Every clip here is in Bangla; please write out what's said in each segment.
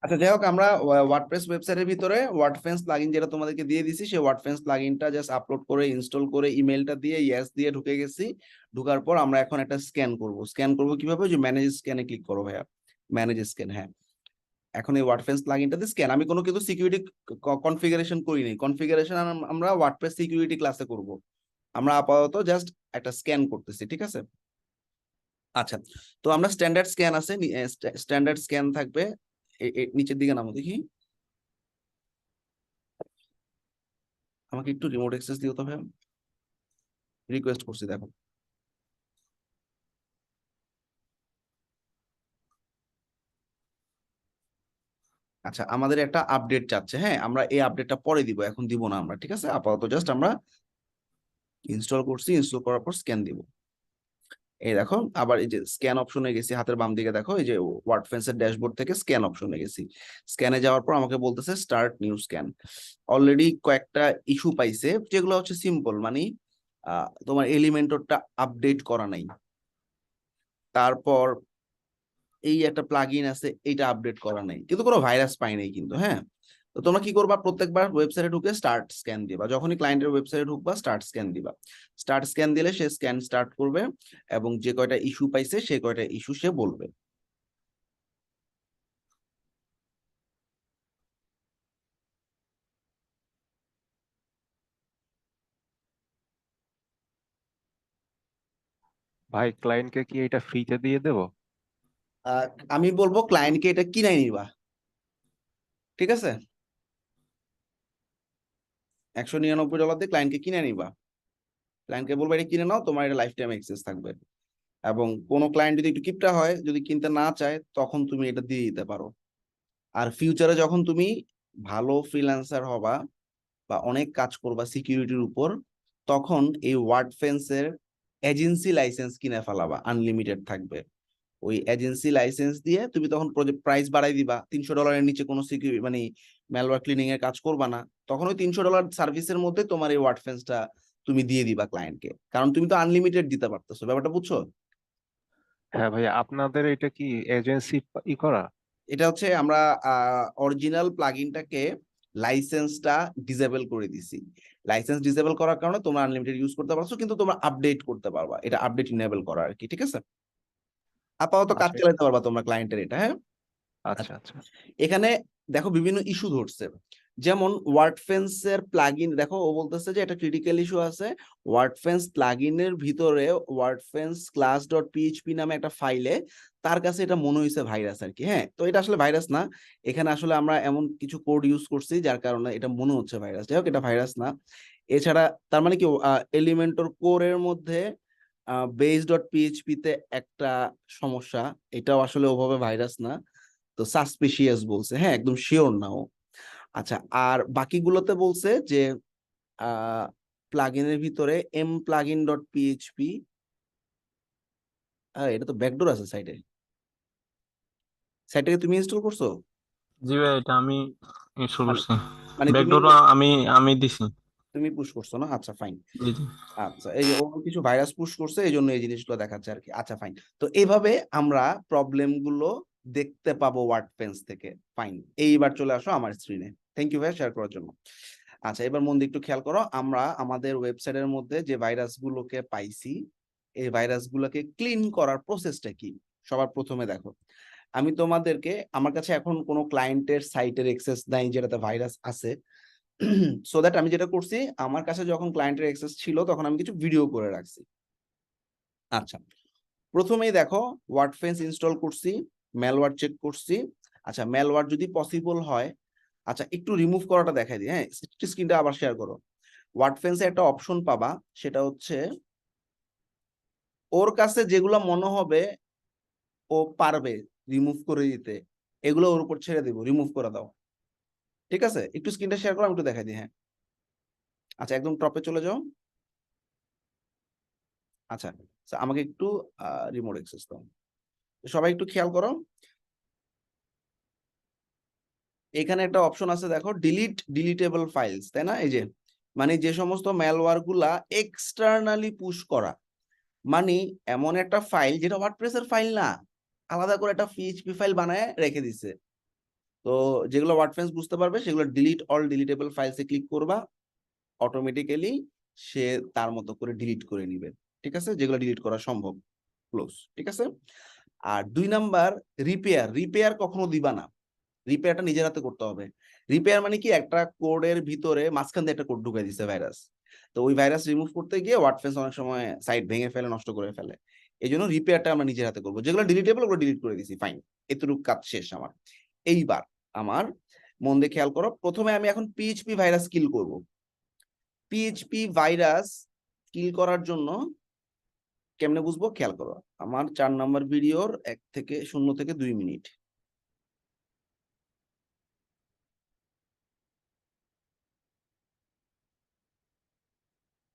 আচ্ছা, যাই হোক, আমরা ওয়ার্ডপ্রেস ওয়েবসাইটের ভিতরে ওয়ার্ডফেন্স প্লাগইন যেটা তোমাদেরকে দিয়ে দিছি, সেই ওয়ার্ডফেন্স প্লাগইনটা জাস্ট আপলোড করে ইনস্টল করে ইমেলটা দিয়ে ইয়েস দিয়ে ঢুকে গেছি। ঢুকার পর আমরা এখন একটা স্ক্যান করব কিভাবে, যে ম্যানেজ স্ক্যানে ক্লিক করো ভাইয়া, ম্যানেজ স্ক্যান। হ্যাঁ, এখন এই ওয়ার্ডফেন্স প্লাগইনটাতে স্ক্যান, আমি কোনো কিন্তু সিকিউরিটি কনফিগারেশন করিনি। কনফিগারেশন আমরা ওয়ার্ডপ্রেস সিকিউরিটি ক্লাসে করব। আমরা আপাতত জাস্ট একটা স্ক্যান করতেছি, ঠিক আছে? আচ্ছা, তো আমরা স্ট্যান্ডার্ড স্ক্যান আছে, স্ট্যান্ডার্ড স্ক্যান থাকবে নিচের দিকে নামো দেখি। আমাকে একটু রিমোট অ্যাক্সেস দিও তো ভাই, রিকোয়েস্ট করছি, দেখো। আচ্ছা, আমাদের একটা আপডেট চাচ্ছে। হ্যাঁ, আমরা এই আপডেটটা পরে দিব, এখন দিব না আমরা, ঠিক আছে? আপাতত জাস্ট আমরা ইনস্টল করছি, ইনস্টল করার পর স্ক্যান দিব। এই দেখো, আবার এই যে স্ক্যান অপশনে গেছি, হাতের বাম দিকে দেখো, এই যে ওয়ার্ডফেন্সের ড্যাশবোর্ড থেকে স্ক্যান অপশনে গেছি। স্ক্যানে যাওয়ার পর আমাকে বলতেছে স্টার্ট নিউ স্ক্যান। অলরেডি কয়েকটা ইস্যু পাইছে, যেগুলো হচ্ছে সিম্পল, মানে তোমার এলিমেন্টরটা আপডেট করা নাই। তারপর এই একটা প্লাগইন আছে, এটা আপডেট করা নাই, কিন্তু কোনো ভাইরাস পাই নাই কিন্তু। হ্যাঁ, তো তোমরা কি করবা, প্রত্যেকবার ওয়েবসাইটে ঢুকে স্টার্ট স্ক্যান দিবা। যখনই ক্লায়েন্টের ওয়েবসাইটে ঢুকবা স্টার্ট স্ক্যান দিবা। স্টার্ট স্ক্যান দিলে সে স্ক্যান স্টার্ট করবে এবং যে কয়টা ইস্যু পাইছে সে কয়টা ইস্যু সে বলবে। ভাই ক্লায়েন্টকে কি এটা ফ্রিতে দিয়ে দেবো? আহ, আমি বলবো ক্লায়েন্টকে এটা কিনে নিবা, ঠিক আছে? $199 দিয়ে ক্লায়েন্টকে কিনে নিবা। ক্লায়েন্টকে বলবো এটা কিনে নাও, তোমার এটা লাইফ টাইম অ্যাক্সেস থাকবে। এবং কোনো ক্লায়েন্ট যদি একটু কিপটা হয়, যদি কিনতে না চায়, তখন তুমি এটা দিয়ে দিতে পারো। আর ফিউচারে যখন তুমি ভালো ফ্রিল্যান্সার হবা বা অনেক কাজ করবা সিকিউরিটির উপর, তখন এই ওয়ার্ডফেন্সের এজেন্সি লাইসেন্স কিনে ফেলাবা, আনলিমিটেড থাকবে। ওই এজেন্সি লাইসেন্স দিয়ে তুমি তখন প্রাইস বাড়াই দিবা, $300 নিচে কোনো সিকিউরিটি মানে ম্যালওয়্যার ক্লিনিং এর কাজ করবা না। তখন ওই $300 সার্ভিসের মধ্যে তোমার এই ওয়ার্ডফেন্সটা তুমি দিয়ে দিবা ক্লায়েন্টকে, কারণ তুমি তো আনলিমিটেড দিতে পারতেছো। ব্যাপারটা বুঝছো? হ্যাঁ ভাইয়া, আপনাদের এটা কি এজেন্সি করা? এটা হচ্ছে আমরা অরিজিনাল প্লাগইনটাকে লাইসেন্সটা ডিসেবল করে দিছি। লাইসেন্স ডিসেবল করার কারণে তোমরা আনলিমিটেড ইউজ করতে পারছো, কিন্তু তোমরা আপডেট করতে পারবা, এটা আপডেট ইনেবল করা আর কি, ঠিক আছে? আপাতত কাজ আচ্ছা চালাতে পারবা তোমরা ক্লায়েন্টের এটা। হ্যাঁ, আচ্ছা আচ্ছা। এখানে দেখো বিভিন্ন ইস্যু ধরছে, যেমন ওয়ার্ডফেন্স এর প্লাগইন। দেখো, ও বলতেছে যে এটা ক্রিটিক্যাল ইস্যু আছে ওয়ার্ডফেন্স প্লাগইনের ভিতরে, ওয়ার্ডফেন্স ক্লাস ডট পিএইচপি নামে একটা ফাইলে তার কাছে এটা মনে হয়েছে ভাইরাস আর কি। হ্যাঁ, তো এটা আসলে ভাইরাস না, এখানে আসলে আমরা এমন কিছু কোড ইউজ করছি যার কারণে এটা মনে হচ্ছে ভাইরাস। যাই হোক, এটা ভাইরাস না। এছাড়া তার মানে কি, এলিমেন্টর কোরের মধ্যে বেস ডট পিএইচপি তে একটা সমস্যা, এটাও আসলে ওভাবে ভাইরাস না। তো সাসপিশিয়াস বলছে, হ্যাঁ, একদম শিওর নাও। আচ্ছা, আর বাকিগুলোতে বলছে যে প্লাগইনের ভিতরে এম প্লাগইন ডট পিএইচপি, এটা তো ব্যাকডোর আছে সাইটে। সাইটটাকে তুমি ইনস্টল করছো? জি ভাই, এটা আমি ইনস্টল মানে করছি। মানে তুমি ব্যাকডোর আমি আমি দিছি। তুমি পুশ করছো না? আচ্ছা, ফাইন। জি জি। আচ্ছা, এই যে ও কিছু ভাইরাস পুশ করছে, এই জন্য এই জিনিসগুলো দেখাচ্ছে আর কি। আচ্ছা, ফাইন। তো এইভাবে আমরা প্রবলেম গুলো দেখতে পাবো ওয়ার্ডফেন্স থেকে। ফাইন, এইবার চলে আসো আমার স্ক্রিনে। থ্যাংক ইউ ভাই শেয়ার করার জন্য। আচ্ছা, এবার মন দিয়ে একটু খেয়াল করো, আমরা আমাদের ওয়েবসাইটের মধ্যে যে ভাইরাস গুলোকে পাইছি, এই ভাইরাস গুলোকে ক্লিন করার প্রসেসটা কি। সবার প্রথমে দেখো, আমি তোমাদেরকে, আমার কাছে এখন কোনো ক্লায়েন্টের সাইটের অ্যাক্সেস নাই যেটাতে ভাইরাস আছে। সো দ্যাট আমি যেটা করছি, আমার কাছে যখন ক্লায়েন্টের অ্যাক্সেস ছিল তখন আমি কিছু ভিডিও করে রাখছি। আচ্ছা, প্রথমেই দেখো, ওয়ার্ডফেন্স ইনস্টল করছি, ম্যালওয়্যার চেক করছি। আচ্ছা, ম্যালওয়্যার যদি পসিবল হয়, আচ্ছা একটু রিমুভ করাটা দেখাই দিই। হ্যাঁ, স্ক্রিনটা আবার শেয়ার করো। ওয়ার্ডফেন্সে একটা অপশন পাবা, সেটা হচ্ছে ওর কাছে যেগুলো মনে হবে ও পারবে রিমুভ করে দিতে, এগুলো ওর উপর ছেড়ে দিব, রিমুভ করে দাও। ঠিক আছে, একটু স্ক্রিনটা শেয়ার করো, আমি একটু দেখাই দিই। হ্যাঁ, আচ্ছা, একদম টপে চলে যাও। আচ্ছা, আমাকে একটু রিমোট অ্যাক্সেস দাও। সবাই একটু খেয়াল করো, এখানে একটা অপশন আছে দেখো, ডিলিটেবল ফাইলস, তাই না? এই যে, মানে যে সমস্ত ম্যালওয়্যার গুলা এক্সটার্নালি পুশ করা, মানে এমন একটা ফাইল যেটা ওয়ার্ডপ্রেসের ফাইল না, আলাদা করে একটা পিএইচপি ফাইল বানায় রেখে দিছে। তো তো যেগুলো ওয়ার্ডফেন্স বুঝতে পারবে সেগুলো ডিলিট অল ডিলিটেবল ফাইলসে ক্লিক করবা, অটোমেটিক্যালি সে তার মতো করে ডিলিট করে নিবে। ঠিক আছে, যেগুলো ডিলিট করা সম্ভব ক্লোজ। ঠিক আছে। আর 2 নাম্বার, রিপেয়ার কখনো দিবা না, রিপেয়ারটা নিজের হাতে করতে হবে। রিপেয়ার মানে কি, একটা কোডের ভিতরে মাঝখান দিয়ে একটা কোড ঢুকাই দিছে ভাইরাস, তো ওই ভাইরাস রিমুভ করতে গিয়ে ওয়ার্ডফেন্স অনেক সময় সাইট ভেঙে ফেলে, নষ্ট করে ফেলে। এই জন্য রিপেয়ারটা আমরা নিজের হাতে করবো। যেগুলো ডিলিটেবল ওগুলো ডিলিট করে দিছি, ফাইন, এতটুকু কাজ শেষ আমার। এইবার আমার মন দিয়ে খেয়াল করো, প্রথমে আমি এখন পিএইচপি ভাইরাস কিল করব। পিএইচপি ভাইরাস কিল করার জন্য কেমনে বুঝবো, খেয়াল করো, আমার 4 নম্বর ভিডিওর 0 থেকে 2 মিনিট।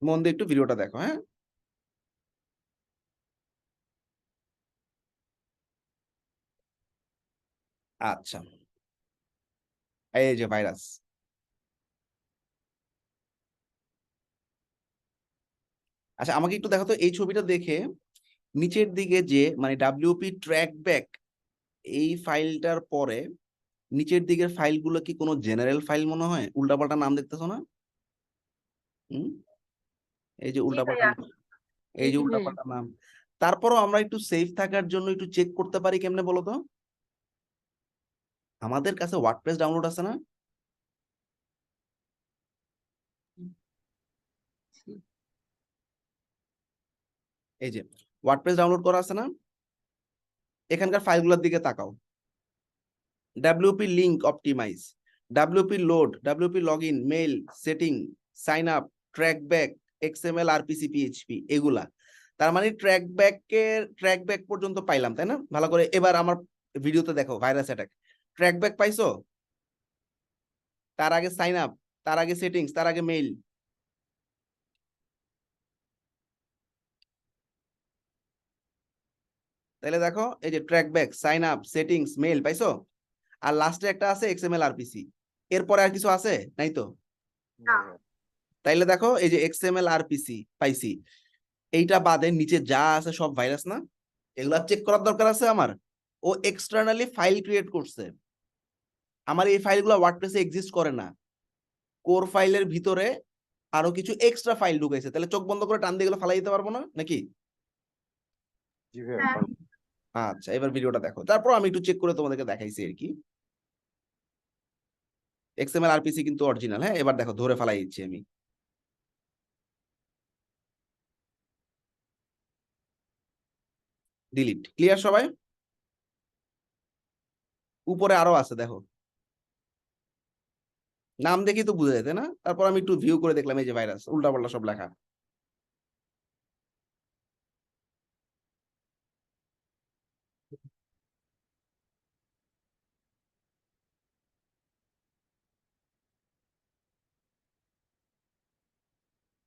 মন দিয়ে একটু ভিডিওটা দেখো, হ্যাঁ। আচ্ছা, এই যে ভাইরাস। আচ্ছা, আমাকে একটু দেখো তো এই ছবিটা দেখে, নিচের দিকে যে মানে ডাব্লিউপি ট্র্যাক ব্যাক, এই ফাইলটার পরে নিচের দিকের ফাইলগুলো কি কোনো জেনারেল ফাইল মনে হয়? উল্টাপাল্টা নাম দেখতেছো না? হুম, এই যে জি উল্টাপাল্টা, ভাইয়া, এই জি যে জি ভাইয়া। উল্টাপাল্টা নাম। তারপরও আমরা একটু সেফ থাকার জন্য একটু চেক করতে পারি কেমনে বলো তো? আমাদের কাছে ওয়ার্ডপ্রেস ডাউনলোড আছে না? এই যে ওয়ার্ডপ্রেস ডাউনলোড করা আছে না? এখানকার ফাইলগুলোর দিকে তাকাও। WP link optimise, WP load, WP login, mail, setting, sign up, trackback, XML, RPC, PHP, এগুলা। তার মানে ট্র্যাক ব্যাক পর্যন্ত পাইলাম, তাই না? ভালো করে এবার আমার ভিডিওতে দেখো, ভাইরাস অ্যাটাক, ট্র্যাক ব্যাক পাইছো? তার আগে সাইন আপ, তার আগে সেটিংস, তার আগে মেইল। তাহলে দেখো, এই যে trackback, sign up, settings, mail পাইছো, আর লাস্টে একটা আছে এক্সএমএল, আরপিসি। এরপরে আর কিছু আছে নাই তো? না। তাইলে দেখো, এই যে এক্সএমএল, আরপিসি পাইছি, এইটা বাদে নিচে যা আছে সব ভাইরাস না? এগুলা চেক করার দরকার আছে আমার। ও এক্সটার্নালি ফাইল ক্রিয়েট করছে, আমার এই ফাইলগুলো ওয়ার্ডপ্রেসে এক্সিস্ট করে না। কোর ফাইলের ভিতরে আরো কিছু এক্সট্রা ফাইল ঢুকাইছে। তাহলে চোখ বন্ধ করে টান দিয়ে গেলে ফালাই দিতে পারবো না নাকি? জি ভাইয়া, হ্যাঁ। পারবো। আচ্ছা, এবার ভিডিওটা দেখো, তারপর আমি একটু চেক করে তোমাদেরকে দেখাইছি আর কি। এক্সএমএল, আরপিসি কিন্তু অরিজিনাল, হ্যাঁ। এবার দেখো, ধরে ফালাই দিচ্ছি আমি। ডিলিট, ক্লিয়ার সবাই? উপরে আরো আছে দেখো, নাম দেখি তো বুঝা যেতে না। তারপর আমি একটু ভিউ করে দেখলাম, এই যে ভাইরাস, উল্টাপাল্টা সব লেখা।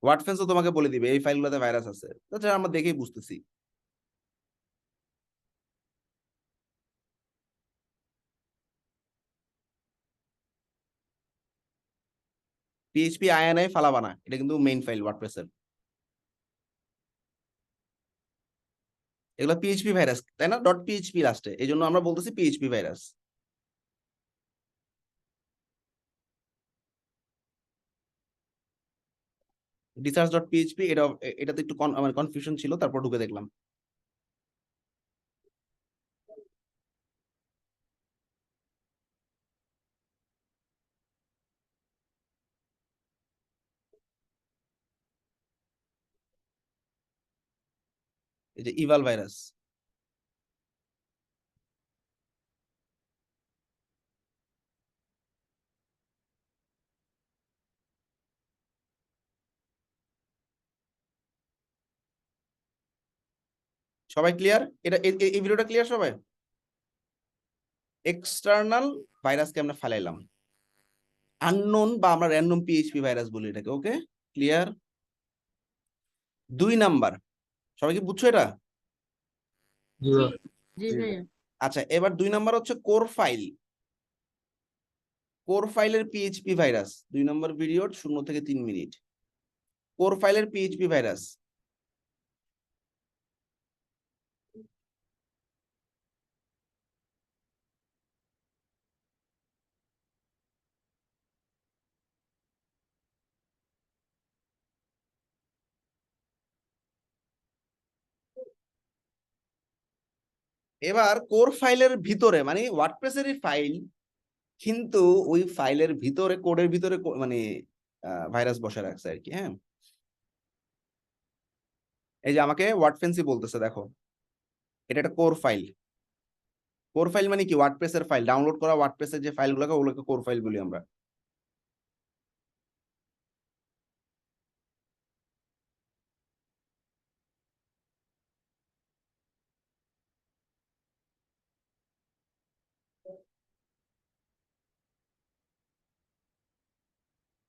ওয়ার্ডফেন্স তো তোমাকে বলে দিবে এই ফাইলগুলোতে ভাইরাস আছে, তাছাড়া আমরা দেখেই বুঝতেছি। পিএইচপি আইএনআই ফালাবা না, এটা কিন্তু মেইন ফাইল ওয়ার্ডপ্রেসের। এগুলো পিএইচপি ভাইরাস, তাই না? ডট পিএইচপি লাস্টে, এই জন্য আমরা বলতেছি PHP virus. Research dot PHP, এটাতে একটু আমার কনফিউশন ছিল, তারপর ঢুকে দেখলাম। এই যে ইভাল ভাইরাস। সবাই ক্লিয়ার? এটা এই ভিডিওটা ক্লিয়ার সবাই? এক্সটার্নাল ভাইরাসকে আমরা ফালাইলাম, আননোন বা আমরা র্যান্ডম পিএইচপি ভাইরাস বলি এটাকে। ওকে, ক্লিয়ার? 2 নাম্বার, সবাই কি বুঝছো এটা? জি জি ভাইয়া। জি জি ভাইয়া। আচ্ছা, এবার 2 নাম্বার হচ্ছে কোর ফাইল। কোর ফাইলের পিএইচপি ভাইরাস, 2 নম্বর ভিডিওর 0 থেকে 3 মিনিট। কোর ফাইলের পিএইচপি ভাইরাস, এবার কোর ফাইলের ভিতরে মানে ওয়ার্ডপ্রেসেরই ফাইল, কিন্তু ওই ফাইলের ভিতরে কোডের ভিতরে মানে ভাইরাস বসে রাখছে আর কি। হ্যাঁ, এই যে আমাকে ওয়ার্ডফেন্সি বলতেছে, দেখো এটা একটা কোর ফাইল। কোর ফাইল মানে কি? ওয়ার্ডপ্রেসের ফাইল, ডাউনলোড করা ওয়ার্ডপ্রেসের যে ফাইলগুলোকে ওগুলোকে কোর ফাইল বলি আমরা।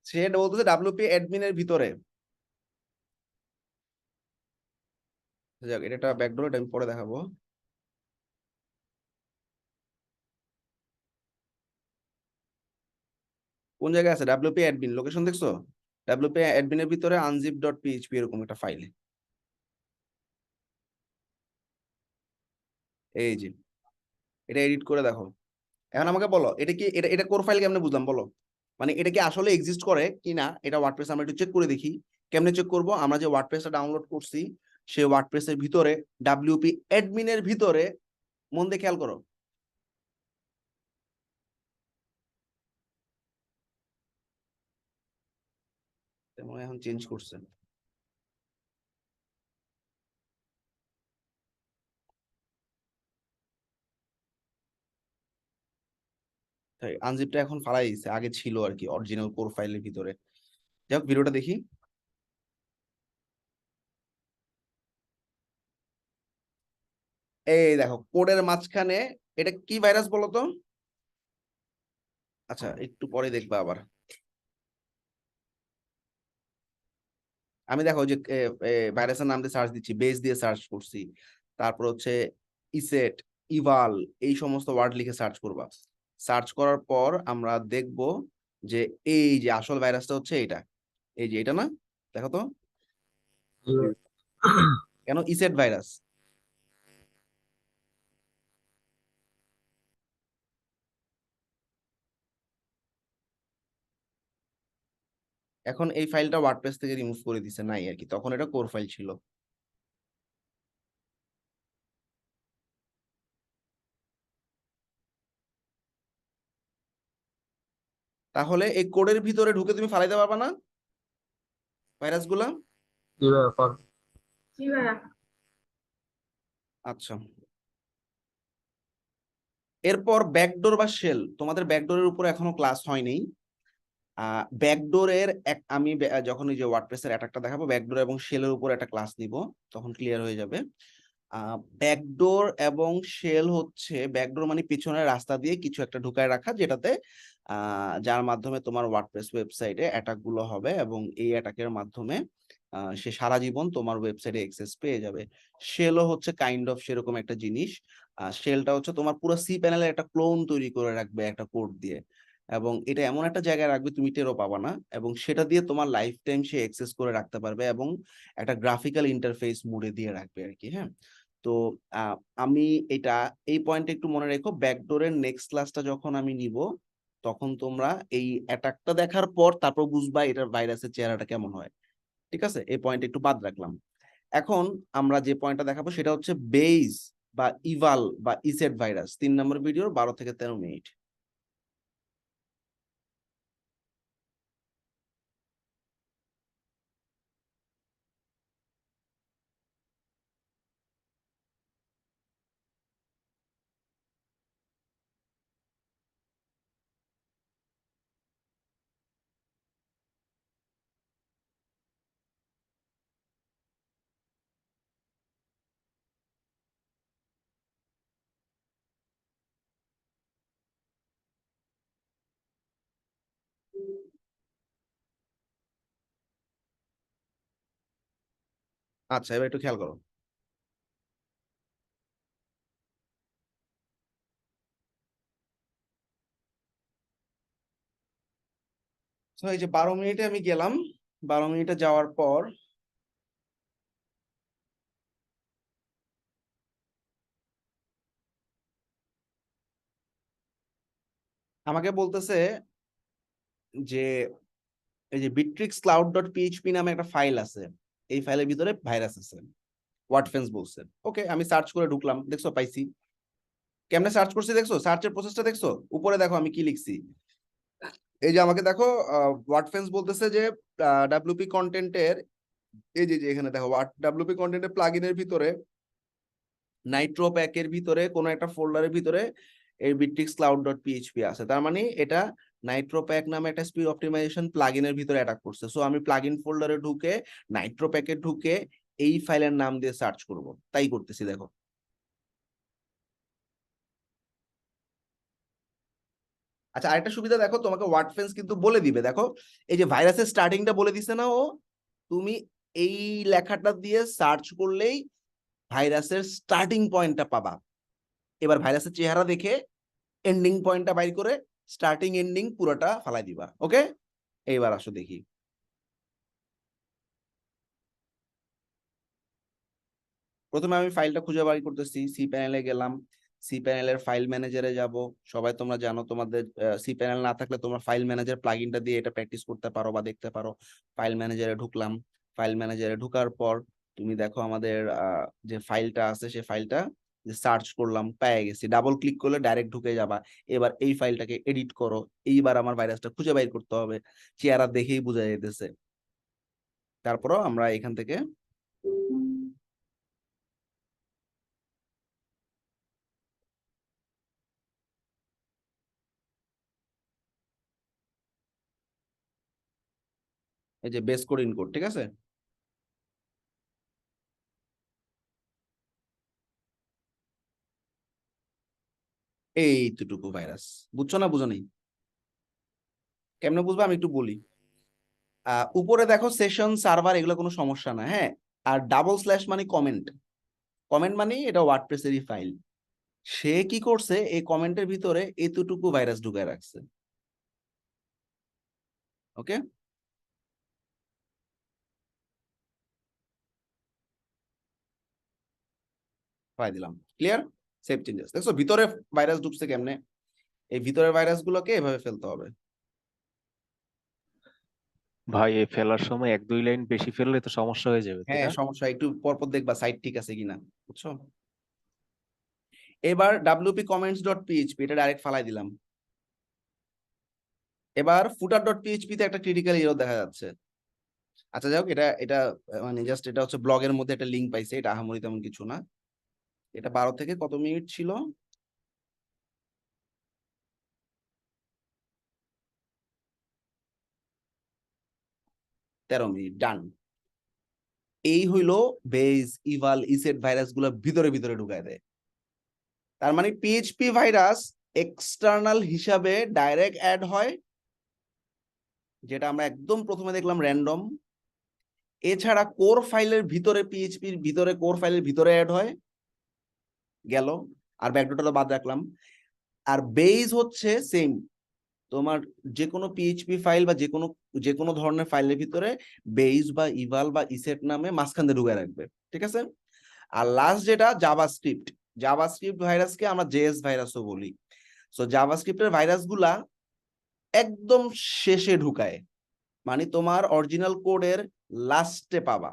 সেটা বলতেছে ডাব্লিউপি অ্যাডমিনের ভিতরে। যাক, এটা একটা ব্যাকডোর, এটা আমি পরে দেখাবো। কোন জায়গায় আছে ডাব্লিউপি অ্যাডমিন? লোকেশন দেখছো? ডাব্লিউপি অ্যাডমিনের ভিতরে আনজিপ ডট পিএইচপি এরকম একটা ফাইল। এই যে এটা এডিট করে দেখো। এখন আমাকে বলো, এটা কি এটা এটা কোর ফাইল কেমনে বুঝলাম বলো? মানে এটা কি আসলে এক্সিস্ট করে কিনা এটা ওয়ার্ডপ্রেস আমরা একটু চেক করে দেখি। কেমনে চেক করব? আমরা যে ওয়ার্ডপ্রেসটা ডাউনলোড করছি সেই ওয়ার্ডপ্রেসের ভিতরে ডাব্লিউপি অ্যাডমিনের ভিতরে, মন দিয়ে খেয়াল করো, মনে হয় এখন চেঞ্জ করছে। তাই আনজিপটা এখন ফালাই দিছে, আগে ছিল আর কি অরিজিনাল কোর ফাইলের ভিতরে। যাক, ভিডিওটা দেখি। এই দেখো কোডের মাঝখানে এটা কি ভাইরাস বলো তো? আচ্ছা, একটু পরে দেখবা আবার। আমি দেখো যে ভাইরাসের নাম দিয়ে সার্চ দিচ্ছি, বেস দিয়ে সার্চ করছি, তারপর হচ্ছে ইসেট, ইভাল, এই সমস্ত ওয়ার্ড লিখে সার্চ করবা। সার্চ করার পর আমরা দেখব যে এই যে আসল ভাইরাসটা হচ্ছে এটা, এই যে এটা না, দেখো তো জি ভাই। কেন ইসেট ভাইরাস। এখন এই ফাইলটা ওয়ার্ডপ্রেস থেকে রিমুভ করে দিছে, নাই আর কি, তখন এটা কোর ফাইল ছিল। তাহলে এই কোডের ভিতরে ঢুকে তুমি ফালাইতে পারবা না ভাইরাস গুলা? জি ভাইয়া, পারবো। আচ্ছা, এরপর ব্যাকডোর বা শেল, তোমাদের ব্যাকডোরের উপর এখনো ক্লাস হয়নি। ব্যাকডোরের আমি যখন এই যে ওয়ার্ডপ্রেসের অ্যাটাকটা দেখাবো, ব্যাকডোর এবং শেলের উপর একটা ক্লাস নিব, তখন ক্লিয়ার হয়ে যাবে। ব্যাকডোর এবং শেল হচ্ছে, ব্যাকডোর মানে পিছনের রাস্তা দিয়ে কিছু একটা ঢুকায় রাখা, যেটাতে যার মাধ্যমে তোমার ওয়ার্ডপ্রেস ওয়েবসাইটে অ্যাটাক গুলো হবে, এবং এই অ্যাটাকের মাধ্যমে সে সারা জীবন তোমার ওয়েবসাইটে অ্যাক্সেস পেয়ে যাবে। শেলও হচ্ছে কাইন্ড অফ সেরকম একটা জিনিস। শেলটা হচ্ছে তোমার পুরো সি প্যানেলের একটা ক্লোন তৈরি করে রাখবে একটা কোড দিয়ে, এবং এটা এমন একটা জায়গায় রাখবে তুমি টেরও পাবা না, এবং সেটা দিয়ে তোমার লাইফ টাইম সে অ্যাক্সেস করে রাখতে পারবে, এবং একটা গ্রাফিক্যাল ইন্টারফেস মোডে দিয়ে রাখবে আর কি। হ্যাঁ, তো আমি এটা, এই পয়েন্টে একটু মনে রেখো, ব্যাকডোরের নেক্সট ক্লাসটা যখন আমি নিব, তখন তোমরা এই অ্যাটাকটা দেখার পর তারপর বুঝবা এটার ভাইরাসের চেহারাটা কেমন হয়। ঠিক আছে, এই পয়েন্ট একটু বাদ রাখলাম। এখন আমরা যে পয়েন্টটা দেখাবো সেটা হচ্ছে বেইজ বা ইভাল বা ইসেট ভাইরাস, 3 নম্বর ভিডিওর 12 থেকে 13 মিনিট। আচ্ছা, এবার একটু খেয়াল করো। তো এই যে 12 মিনিটে আমি গেলাম, 12 মিনিটে যাওয়ার পর আমাকে বলতেছে যে এই যে বিট্রিক্স ক্লাউড ডট পিএইচপি নামে একটা ফাইল আছে, এই ফাইলের ভিতরে ভাইরাস আছে, ওয়ার্ডফেন্স বলছে। ওকে, আমি সার্চ করে ঢুকলাম, দেখছো পাইছি। কেমনে সার্চ করছি দেখছো, সার্চের প্রসেসটা দেখছো? উপরে দেখো আমি কি লিখছি, এই যে আমাকে দেখো ওয়ার্ডফেন্স বলতেছে যে ডাব্লিউপি কন্টেন্টের, এই যে এখানে দেখো ডাব্লিউপি কন্টেন্টের প্লাগইনের ভিতরে নাইট্রো প্যাকের ভিতরে কোনো একটা ফোল্ডারের ভিতরে এই বিট্রিক্স ক্লাউড ডট পিএইচপি আছে, তার মানে এটা নাইট্রো প্যাক নামে একটা স্পিড অপটিমাইজেশন প্লাগইনের ভিতরে অ্যাটাক করছে। সো আমি প্লাগইন ফোল্ডারে ঢুকে নাইট্রো প্যাকে ঢুকে এই ফাইলের নাম দিয়ে সার্চ করব, তাই করতেছি দেখো। আচ্ছা আরেকটা সুবিধা দেখো, তোমাকে ওয়ার্ডফেন্স কিন্তু বলে দিবে, দেখো এই যে ভাইরাসের স্টার্টিংটা বলে দিছে না ও, তুমি এই লেখাটা দিয়ে সার্চ করলেই ভাইরাসের স্টার্টিং পয়েন্টটা পাবা। এবার ভাইরাসের চেহারা দেখে এন্ডিং পয়েন্টটা বাইর করে স্টার্টিং এন্ডিং পুরোটা ফালাই দিবা। ওকে, এইবার আসো দেখি। প্রথমে আমি ফাইলটা খুঁজে বাড়ি করতেছি, সি প্যানেলে গেলাম, সি প্যানেলের ফাইল ম্যানেজারে যাব। সবাই তোমরা জানো তোমাদের সি প্যানেল না থাকলে তোমরা ফাইল ম্যানেজার প্লাগইনটা দিয়ে এটা প্র্যাকটিস করতে পারো বা দেখতে পারো। ফাইল ম্যানেজারে ঢুকলাম, ফাইল ম্যানেজারে ঢুকার পর তুমি দেখো আমাদের যে ফাইলটা আছে সে ফাইলটা সার্চ করলাম, পেয়ে গেছি, ডাবল ক্লিক করলে ডাইরেক্ট ঢুকে যাবা। এবার এই ফাইলটাকে এডিট করো, এইবার আমার ভাইরাসটা খুঁজে বাইর করতে হবে, চেহারা দেখেই বোঝা যেতেছে। তারপরও আমরা এখান থেকে এই যে বেস কোড ইনকোড, ঠিক আছে, এইটুকু ভাইরাস। বুঝছো না, বুঝো নেই? কেমনে বুঝবো আমি একটু বলি। উপরে দেখো সেশন সার্ভার, এগুলো কোনো সমস্যা না, হ্যাঁ। আর ডাবল স্ল্যাশ মানে কমেন্ট, কমেন্ট মানে এটা ওয়ার্ডপ্রেসেরই ফাইল। সে কি করছে, এই কমেন্টের ভিতরে এতটুকু ভাইরাস ঢুকায় রাখছে। ওকে, পাই দিলাম, ক্লিয়ার। সেভ চেঞ্জেস, দেখছো ভিতরে ভাইরাস ঢুকছে কেমনে। এই ভিতরের ভাইরাস গুলোকে এভাবে ফেলতে হবে। ভাই এই ফেলার সময় 1-2 লাইন বেশি ফেললে তো সমস্যা হয়ে যাবে, তাই হ্যাঁ না? সমস্যা, একটু পরপর দেখবা সাইট ঠিক আছে কিনা, বুঝছো। এবার wp comments ডট পিএইচপি এটা ডাইরেক্ট ফালাই দিলাম। এবার ফুটার ডট পিএইচপি তে একটা ক্রিটিক্যাল এরর দেখা যাচ্ছে। আচ্ছা যাই হোক, এটা এটা মানে জাস্ট এটা হচ্ছে ব্লগের মধ্যে একটা লিঙ্ক পাইছে, এটা আহামরি তেমন কিছু না। এটা 12 থেকে কত মিনিট ছিল, 13 মিনিট, ডান। এই হইলো বেজ, ইভাল, ইসেট ভাইরাস গুলো ভিতরে ভিতরে ঢুকায় দেয়। তার মানে পিএইচপি ভাইরাস এক্সটার্নাল হিসাবে ডাইরেক্ট অ্যাড হয়, যেটা আমরা একদম প্রথমে দেখলাম র্যান্ডম। এছাড়া কোর ফাইলের ভিতরে, পিএইচপির ভিতরে কোর ফাইলের ভিতরে অ্যাড হয়, গেল। আর ব্যাকডোরটা তো বাদ রাখলাম। আর বেজ হচ্ছে সেম, তোমার যে কোনো পিএইচপি ফাইল বা যে কোনো ধরনের ফাইলের ভিতরে বেজ বা ইভাল বা ইসেট নামে মাঝখান দিয়ে ঢুকে রাখবে, ঠিক আছে। আর লাস্ট যেটা জাভাস্ক্রিপ্ট, জাভাস্ক্রিপ্ট ভাইরাসকে আমরা জেএস ভাইরাসও বলি। সো জাভাস্ক্রিপ্টের ভাইরাস গুলা একদম শেষে ঢুকায়, মানে তোমার অরিজিনাল কোডের লাস্টে পাবা।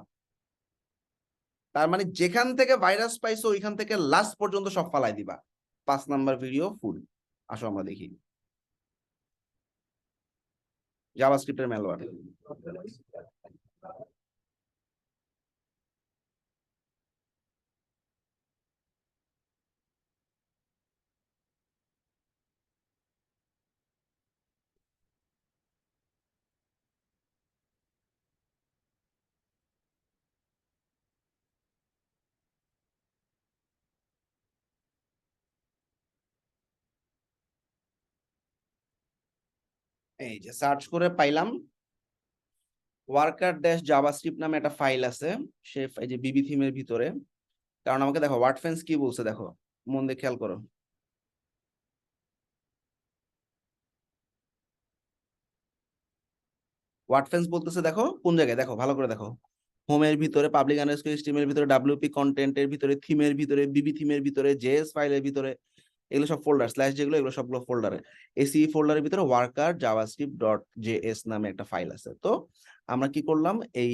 তার মানে যেখান থেকে ভাইরাস পাইছো ওইখান থেকে লাস্ট পর্যন্ত সব ফালাই দিবা। 5 নাম্বার ভিডিও ফুল। আসো আমরা দেখি জাভাস্ক্রিপ্টের ম্যালওয়্যার। এই যে সার্চ করে পাইলাম, ওয়ার্কার ড্যাশ জাভাস্ক্রিপ্ট নামে একটা ফাইল আছে, সে এই যে বিবি থিমের ভিতরে। কারণ আমাকে দেখো ওয়ার্ডফেন্স কি বলছে, দেখো মন দিয়ে খেয়াল করো। ওয়ার্ডফেন্স বলতেছে, দেখো কোন জায়গায়, দেখো ভালো করে দেখো, হোমের ভিতরে, পাবলিক আন্ডারস্কোর স্ট্রিমের ভিতরে, ডাব্লিউপি কন্টেন্টের ভিতরে, থিমের ভিতরে, বিবি থিমের ভিতরে, জেএস ফাইলের ভিতরে, এগুলো সব ফোল্ডার স্ল্যাশ যেগুলো, এগুলো সবগুলো ফোল্ডারে। এসি ফোল্ডারের ভিতরে ওয়ার্কার জাভাস্ক্রিপ্ট ডট জেএস নামে একটা ফাইল আছে। তো আমরা কি করলাম, এই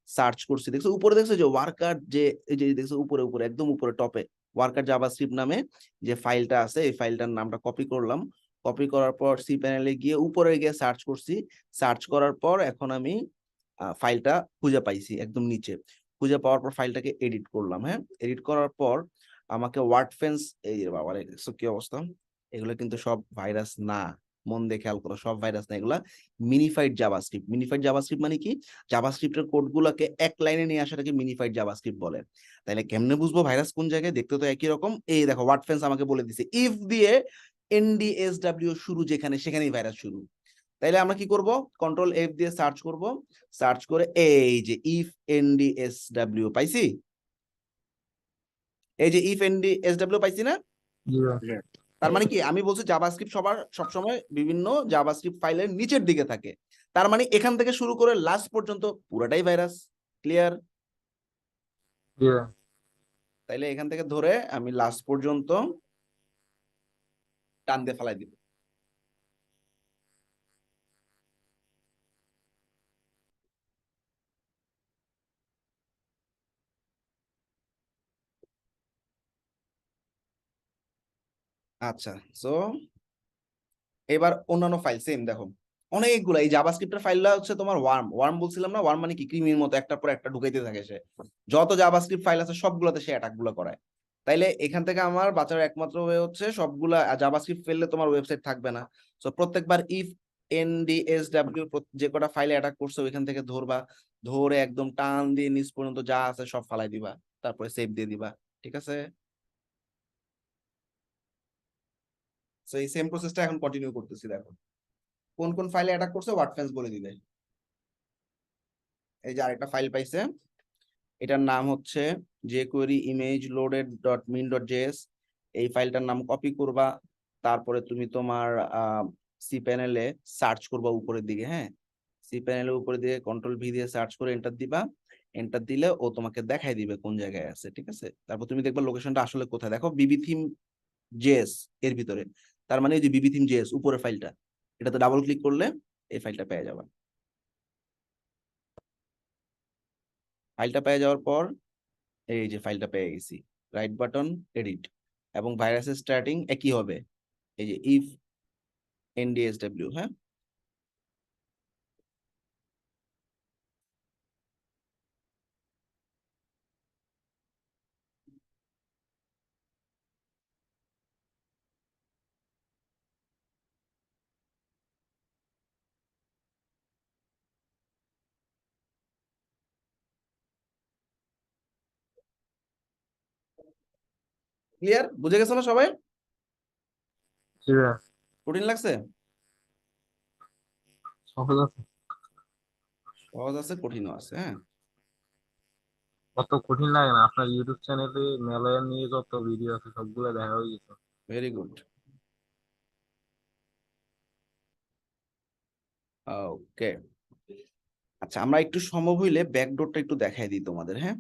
সার্চ করছি, দেখছো উপরে দেখছো যে ওয়ার্কার, যে এই যে দেখছো উপরে উপরে একদম উপরে টপে ওয়ার্কার জাভাস্ক্রিপ্ট নামে যে ফাইলটা আছে এই ফাইলটার নামটা কপি করলাম, কপি করার পর সি প্যানেলে গিয়ে উপরে গিয়ে সার্চ করছি, সার্চ করার পর এখন আমি ফাইলটা খুঁজে পাইছি একদম নিচে, খুঁজে পাওয়ার পর ফাইলটাকে এডিট করলাম। হ্যাঁ, এডিট করার পর আমাকে ওয়ার্ডফেন্স, এই রে বাবা রে, কি অবস্থা, এগুলো কিন্তু সব ভাইরাস না, মন দিয়ে খেয়াল করো, সব ভাইরাস না, এগুলা মিনিফাইড জাভাস্ক্রিপ্ট। মিনিফাইড জাভাস্ক্রিপ্ট মানে কি, জাভাস্ক্রিপ্টের কোড গুলাকে এক লাইনে নিয়ে আসাটাকে মিনিফাইড জাভাস্ক্রিপ্ট বলে। তাহলে কেমনে বুঝবো ভাইরাস কোন জায়গায়, দেখতে তো একই রকম। এই দেখো ওয়ার্ডফেন্স আমাকে বলে দিছে ইফ দিয়ে NDSW শুরু যেখানে, সেখানেই ভাইরাস শুরু। তাইলে আমরা কি করব, কন্ট্রোল F দিয়ে সার্চ করব, সার্চ করে এই যে ইফ NDSW পাইছি, এই যে ইফ NDSW পাইছি না, Yeah. তার মানে কি, আমি বলছি জাভাস্ক্রিপ্ট সবসময় বিভিন্ন জাভাস্ক্রিপ্ট ফাইলের নিচের দিকে থাকে, তার মানে এখান থেকে শুরু করে লাস্ট পর্যন্ত পুরোটাই ভাইরাস। ক্লিয়ার? Yeah. তাইলে এখান থেকে ধরে আমি লাস্ট পর্যন্ত টান দিয়ে ফেলাই দিব। আচ্ছা, সো এবার অন্যান্য ফাইল সেম দেখো, অনেকগুলো, এই জাভাস্ক্রিপ্টের ফাইলটা হচ্ছে তোমার ওয়ার্ম। ওয়ার্ম বলছিলাম না, ওয়ার্ম মানে কি, ক্রিমির মতো একটার পর একটা ঢুকাইতে থাকে সে, যত জাভাস্ক্রিপ্ট ফাইল আছে সবগুলোতে সে অ্যাটাক গুলো করায়। তাইলে এখান থেকে আমার বাঁচার একমাত্র ওয়ে হচ্ছে সবগুলা জাভাস্ক্রিপ্ট ফেললে তোমার ওয়েবসাইট থাকবে না। সো প্রত্যেকবার ইফ NDSW যে কটা ফাইলে অ্যাটাক করছো ওইখান থেকে ধরবা, ধরে একদম টান দিয়ে নিচ পর্যন্ত যা আছে সব ফালাই দিবা, তারপরে সেভ দিয়ে দিবা। ঠিক আছে? সো এই সেম প্রসেসটা এখন কন্টিনিউ করতেছি। দেখো কোন কোন ফাইলে অ্যাটাক করছে ওয়ার্ডফেন্স বলে দিবে। এই যে আরেকটা ফাইল পাইছে, এটার নাম হচ্ছে jQuery image loaded .min.js। এই ফাইলটার নাম কপি করবা, তারপরে তুমি তোমার সি প্যানেলে সার্চ করবা উপরের দিকে। হ্যাঁ, সি প্যানেলের উপরের দিকে কন্ট্রোল ভি দিয়ে সার্চ করে এন্টার দিবা, এন্টার দিলে ও তোমাকে দেখাই দিবে কোন জায়গায় আছে। ঠিক আছে, তারপর তুমি দেখবা লোকেশনটা আসলে কোথায়। দেখো বিবি থিম জেএস এর ভিতরে, তার মানে এই যে বিবি থিম জেএস উপরের ফাইলটা, এটাতে ডাবল ক্লিক করলে এই ফাইলটা পেয়ে যাবা। ফাইলটা পেয়ে যাওয়ার পর এই যে ফাইলটা পেয়ে গেছি, রাইট বাটন এডিট, এবং ভাইরাসের স্টার্টিং একই হবে, এই যে ইফ NDSW। হ্যাঁ, ক্লিয়ার? বুঝে গেছো না সবাই? Yeah. কঠিন লাগছে? সহজ আছে। সহজ আছে, কঠিনও আছে। হ্যাঁ, অত কঠিন লাগে না, আপনার ইউটিউব চ্যানেলে মেলায় নিয়ে যত ভিডিও আছে সবগুলো দেখা হয়ে গেছে। Very good. ওকে, আচ্ছা আমরা একটু সম্ভব হইলে ব্যাকডোরটা একটু দেখাই দিই তোমাদের। হ্যাঁ,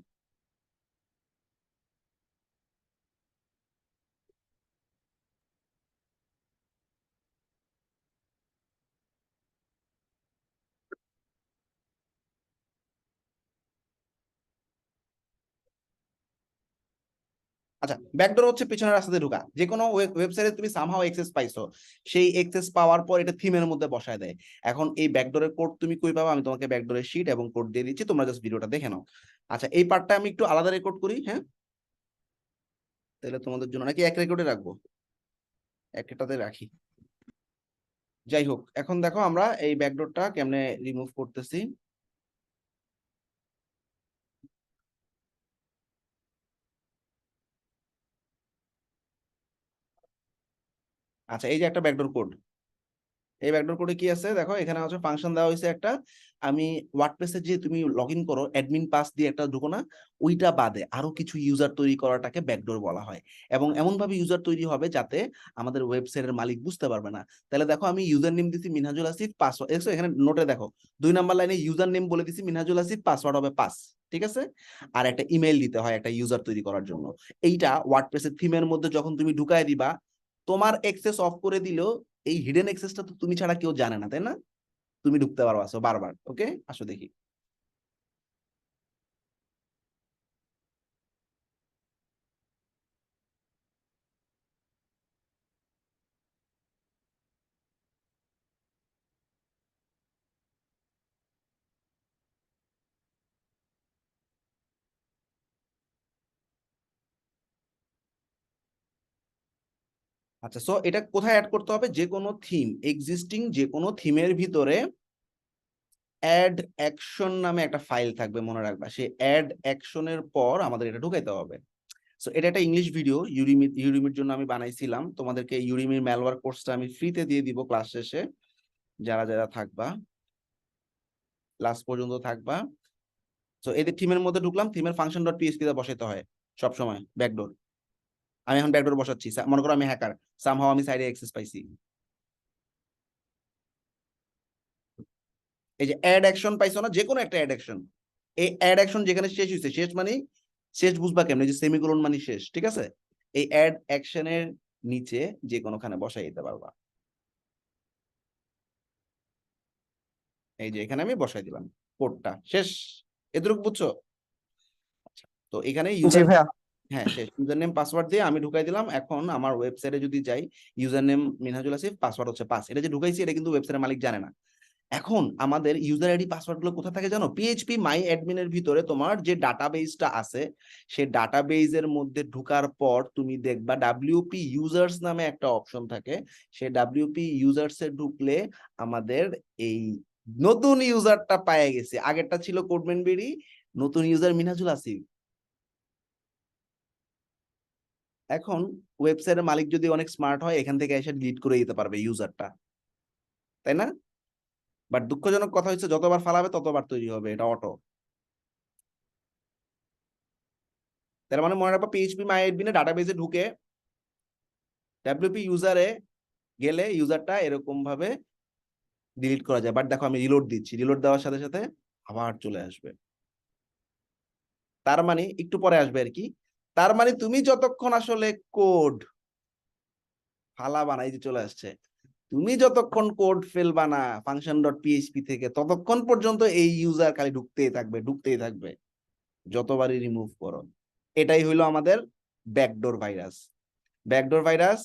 আচ্ছা ব্যাকডোর হচ্ছে পিছনের রাস্তা দিয়ে ঢোকা, যে কোনো ওয়েবসাইটে তুমি সামহাও অ্যাক্সেস পাইছো, সেই অ্যাক্সেস পাওয়ার পর এটা থিমের মধ্যে বসায় দেয়। এখন এই ব্যাকডোরের কোড তুমি কই পাবা, আমি তোমাকে ব্যাকডোরের শীট এবং কোড দিয়ে দিচ্ছি, তোমরা জাস্ট ভিডিওটা দেখে নাও। আচ্ছা এই পার্টটা আমি একটু আলাদা রেকর্ড করি। হ্যাঁ, তাহলে তোমাদের জন্য, নাকি এক রেকর্ডে রাখবো, একটাতে রাখি। যাই হোক, এখন দেখো আমরা এই ব্যাকডোরটা কেমনে রিমুভ করতেছি। আচ্ছা এই যে একটা ব্যাকডোর কোড, এই ব্যাকডোর কোডে কি আছে দেখো, এখানে হচ্ছে ফাংশন দেওয়া হয়েছে একটা, আমি ওয়ার্ডপ্রেসে যে তুমি লগ ইন করো অ্যাডমিন পাস দিয়ে একটা ঢুকো না, ওইটা বাদে আরো কিছু ইউজার তৈরি করাটাকে ব্যাকডোর বলা হয়। এবং এমন ভাবে ইউজার তৈরি হবে যাতে আমাদের ওয়েবসাইটের মালিক বুঝতে পারবে না। তাহলে দেখো আমি ইউজার নেম দিছি মিনহাজুল আসিফ, পাসওয়ার্ড এখানে নোটে দেখো 2 নাম্বার লাইনে ইউজার নেম বলে দিছি মিনহাজুল আসিফ, পাসওয়ার্ড হবে পাস। ঠিক আছে, আর একটা ইমেল দিতে হয় একটা ইউজার তৈরি করার জন্য। এইটা ওয়ার্ডপ্রেসের থিমের মধ্যে যখন তুমি ঢুকায় দিবা, তোমার অ্যাক্সেস অফ করে দিলেও এই হিডেন অ্যাক্সেসটা তো তুমি ছাড়া কেউ জানে না, তাই না? তুমি ঢুকতে পারো, আসো বারবার। ওকে, আসো দেখি। আচ্ছা, সো এটা কোথায় অ্যাড করতে হবে? যে কোনো থিম, এক্সিস্টিং যে কোনো থিমের ভিতরে অ্যাড অ্যাকশন নামে একটা ফাইল থাকবে, মনে রাখবা। সেই অ্যাড অ্যাকশনের পর আমাদের এটা ঢুকাইতে হবে। সো এটা একটা ইংলিশ ভিডিও, ইউরিমির জন্য আমি বানাইছিলাম। তোমাদেরকে ইউরিমির ম্যালওয়্যার কোর্সটা আমি ফ্রিতে দিয়ে দিব ক্লাস শেষে, যারা যারা থাকবা, লাস্ট পর্যন্ত থাকবা। সো এদের থিমের মধ্যে ঢুকলাম, থিমের ফাংশন ডট পিএইচপি তে বসাইতে হয় সবসময় ব্যাকডোর। আমি এখন ব্যাকডোর বসাচ্ছি, মনে করো আমি হ্যাকার, সামহাও আমি সাইডে অ্যাক্সেস পাইছি। এই যে অ্যাড অ্যাকশন পাইছো না, যে কোনো একটা অ্যাড অ্যাকশন, এই অ্যাড অ্যাকশন যেখানে শেষ হয়েছে, শেষ মানে শেষ বুঝবা কেমন, যে সেমিকোলন মানে শেষ, ঠিক আছে? এই অ্যাড অ্যাকশনের নিচে যে কোনোখানে বসাই দিতে পারবা। এই যে এখানে আমি বসাই দিলাম, কোডটা শেষ। এতটুকু বুঝছো? আচ্ছা, তো এখানে জি ইউজার, ভাইয়া। হ্যাঁ শেষ, ইউজার নেম পাসওয়ার্ড দিয়ে আমি ঢুকাই দিলাম। এখন আমার ওয়েবসাইটে যদি যাই, user name Minhajul Asif, password হচ্ছে 5। এটা যে ঢুকাইছি এটা কিন্তু ওয়েবসাইটের মালিক জানে না। এখন আমাদের ইউজার আইডি পাসওয়ার্ড গুলো কোথা থাকে জানো? পিএইচপি মাই অ্যাডমিনের ভিতরে তোমার যে ডাটাবেসটা আছে, সেই ডাটাবেসের মধ্যে ঢুকার পর তুমি দেখবা ডাব্লিউপি ইউজার্স নামে একটা অপশন থাকে। সেই ডাব্লিউপি ইউজার্স এ ঢুকলে আমাদের এই নতুন ইউজারটা পায়ে গেছে। আগেরটা ছিল কোডম্যান বেরি, নতুন ইউজার মিনহাজুল আসিফ। এখন ওয়েবসাইটের মালিক যদি অনেক স্মার্ট হয়, এখান থেকে এসে ডিলিট করে দিতে পারবে ইউজারটা, তাই না? বাট দুঃখজনক কথা হচ্ছে, যতবার ফালাবে ততবার তৈরি হবে, এটা অটো। তার মানে মনে রাখবা, পিএইচপি মাই অ্যাডমিনে ডাটাবেসে ঢুকে ডাব্লিউপি ইউজারে গেলে ইউজারটা এরকম ভাবে ডিলিট করা যায়। বাট দেখো আমি রিলোড দিচ্ছি, রিলোড দেওয়ার সাথে সাথে আবার চলে আসবে। তার মানে একটু পরে আসবে আর কি। তার মানে তুমি যতক্ষণ আসলে কোড ফালাবা না, এই যে চলে আসছে, তুমি যতক্ষণ কোড ফেলবা না ফাংশন ডট পিএইচপি থেকে, ততক্ষণ পর্যন্ত এই ইউজার খালি ঢুকতেই থাকবে, ঢুকতেই থাকবে, যতবারই রিমুভ করো। এটাই হইলো আমাদের ব্যাকডোর ভাইরাস। ব্যাকডোর ভাইরাস,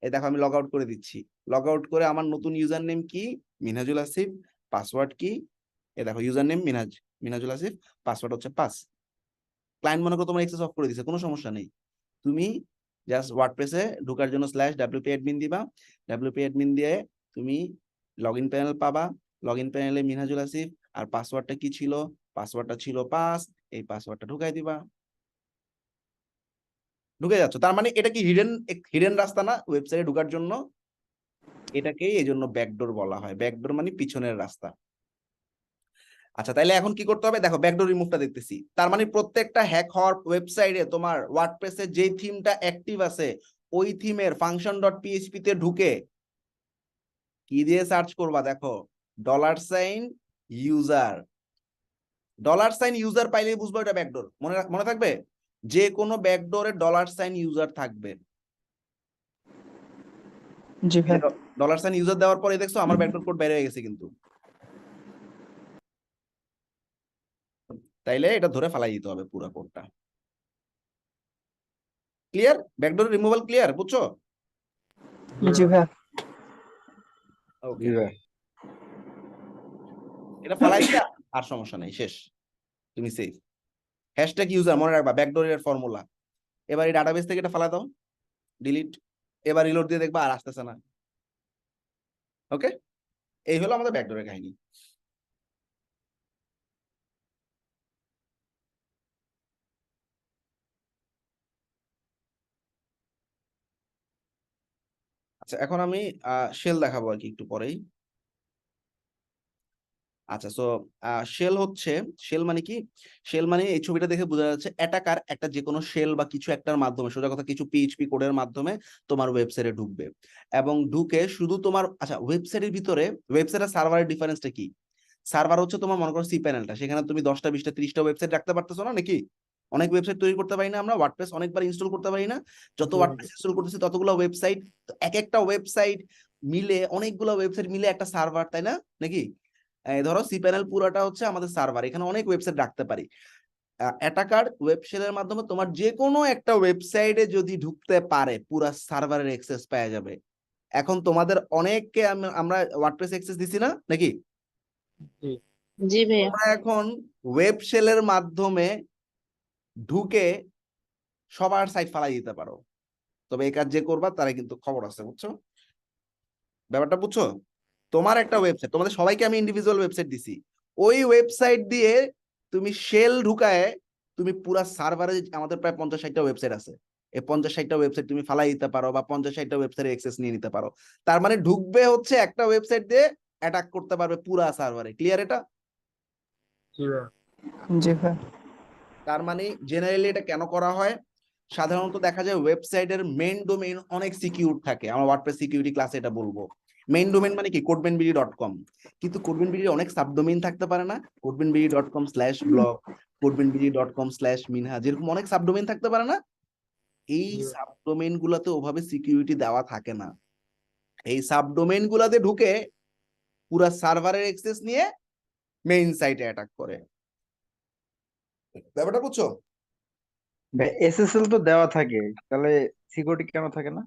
এই দেখো আমি লগ আউট করে দিচ্ছি। লগ আউট করে আমার নতুন ইউজার নেম কি? মিনহাজুল আসিফ। পাসওয়ার্ড কি? এই দেখো user name Minhajul Asif, password হচ্ছে 5। ক্লায়েন্ট মনে করো তোমার অ্যাক্সেস অফ করে দিছে, কোনো সমস্যা নেই। তুমি জাস্ট ওয়ার্ডপ্রেসে ঢোকার জন্য /wp admin দিবা। wp admin দিয়ে তুমি লগইন প্যানেল পাবা। লগইন প্যানেলে মিনহাজুল আসিফ, আর পাসওয়ার্ডটা কি ছিল? পাসওয়ার্ডটা ছিল 5। এই পাসওয়ার্ডটা ঢুকাই দিবা, ঢুকে যাচ্ছ। তার মানে এটা কি হিডেন হিডেন রাস্তা না ওয়েবসাইটে ঢোকার জন্য? এটাকেই এই জন্য ব্যাকডোর বলা হয়। ব্যাকডোর মানে পিছনের রাস্তা। আচ্ছা, তাইলে এখন কি করতে হবে? দেখো ব্যাকডোর রিমুভটা দেখতেছি। তার মানে প্রত্যেকটা হ্যাক হওয়ার ওয়েবসাইটে তোমার ওয়ার্ডপ্রেসে যে থিমটা অ্যাক্টিভ আছে, ওই থিমের ফাংশন ডট পিএইচপি তে ঢুকে কি দিয়ে সার্চ করবা? দেখো $ইউজার, $ইউজার পাইলেই বুঝবো এটা ব্যাকডোর। মনে থাকবে, যে কোনো ব্যাকডোরে $ইউজার থাকবে। জি ভাইয়া। $ইউজার দেওয়ার পরে দেখছো আমার ব্যাকডোর কোড বের হয়ে গেছে কিন্তু। তাইলে এটা ধরে ফেলাই দিতে হবে পুরো কোডটা। ক্লিয়ার? ব্যাকডোর রিমুভাল ক্লিয়ার, বুঝছো? জি ভাইয়া। ওকে, এটা ফালাই দিলে আর সমস্যা নাই, শেষ, তুমি সেফ। হ্যাশট্যাগ ইউজার মনে রাখবা, ব্যাকডোরের ফর্মুলা। এবার এই ডাটাবেস থেকে এটা ফালাই দাও, ডিলিট। এবার রিলোড দিয়ে দেখবা আর আসতেছে না। ওকে, এই হলো আমাদের ব্যাকডোরের কাহিনী। আচ্ছা, এখন আমি শেল দেখাবো আর কি একটু পরেই। আচ্ছা, সো শেল হচ্ছে, শেল মানে কি? শেল মানে এই ছবিটা দেখে বোঝা যাচ্ছে অ্যাটাকার একটা যে কোনো শেল বা কিছু একটার মাধ্যমে, সোজা কথা কিছু পিএইচপি কোডের মাধ্যমে তোমার ওয়েবসাইটে ঢুকবে। এবং ঢুকে শুধু তোমার, আচ্ছা ওয়েবসাইটের ভিতরে, ওয়েবসাইটের সার্ভারের ডিফারেন্সটা কি? সার্ভার হচ্ছে তোমার মনে করো সি প্যানেলটা, সেখানে তুমি 10টা 20টা 30টা ওয়েবসাইট রাখতে পারতেছো না নাকি? অনেক ওয়েবসাইট তৈরি করতে পারি না আমরা, ওয়ার্ডপ্রেস অনেকবার ইনস্টল করতে পারি না? যত ওয়ার্ডপ্রেস ইনস্টল করতেছি ততগুলো ওয়েবসাইট, এক একটা ওয়েবসাইট মিলে, অনেকগুলো ওয়েবসাইট মিলে একটা সার্ভার, তাই না নাকি? ধরো সি প্যানেল পুরোটা হচ্ছে আমাদের সার্ভার, এখানে অনেক ওয়েবসাইট রাখতে পারি। অ্যাটাকার ওয়েব শেলের মাধ্যমে তোমার যে কোনো একটা ওয়েবসাইটে যদি ঢুকতে পারে, পুরো সার্ভারের অ্যাক্সেস পাওয়া যাবে। এখন তোমাদের অনেককে আমরা ওয়ার্ডপ্রেস অ্যাক্সেস দিছি না নাকি? জি ভাইয়া। তোমরা এখন ওয়েব শেলের মাধ্যমে ঢুকে সবার সাইট ফালাই দিতে পারো। তবে এই কাজ যে করবা তারা কিন্তু খবর আছে, বুঝছো ব্যাপারটা, বুঝছো? তোমার একটা ওয়েবসাইট, তোমাদের সবাইকে আমি ইন্ডিভিজুয়াল ওয়েবসাইট দিছি, ওই ওয়েবসাইট দিয়ে তুমি শেল ঢুকায় তুমি পুরা সার্ভারে, আমাদের প্রায় 50-60টা ওয়েবসাইট আছে, এই 50-60টা ওয়েবসাইট তুমি ফালাই দিতে পারো বা 50-60টা ওয়েবসাইটে অ্যাক্সেস নিয়ে নিতে পারো। তার মানে ঢুকবে হচ্ছে একটা ওয়েবসাইট দিয়ে অ্যাটাক করতে পারবে পুরা সার্ভারে। ক্লিয়ার এটা? জি ভাইয়া। জি ভাইয়া। তার মানে জেনারেলি এটা কেন করা হয়? সাধারণত দেখা যায় ওয়েবসাইটের মেইন ডোমেইন অনেক সিকিউর থাকে, আমরা ওয়ার্ডপ্রেস সিকিউরিটি ক্লাসে এটা বলবো। মেইন ডোমেইন মানে কি? codebenbd.com, কিন্তু codebenbd অনেক সাবডোমেইন থাকতে পারে না? codebenbd.com/blog, codebenbd.com/minhaj, এরকম অনেক সাবডোমেইন থাকতে পারে না? এই জি ভাইয়া। সাবডোমেইন গুলাতে ওভাবে সিকিউরিটি দেওয়া থাকে না। এই সাবডোমেইন গুলাতে ঢুকে পুরা সার্ভারের অ্যাক্সেস নিয়ে মেইন সাইটে অ্যাটাক করে। ব্যাপারটা বুঝছো? এসএসএল তো দেওয়া থাকে, তাহলে সিকিউরিটি কেন থাকে না?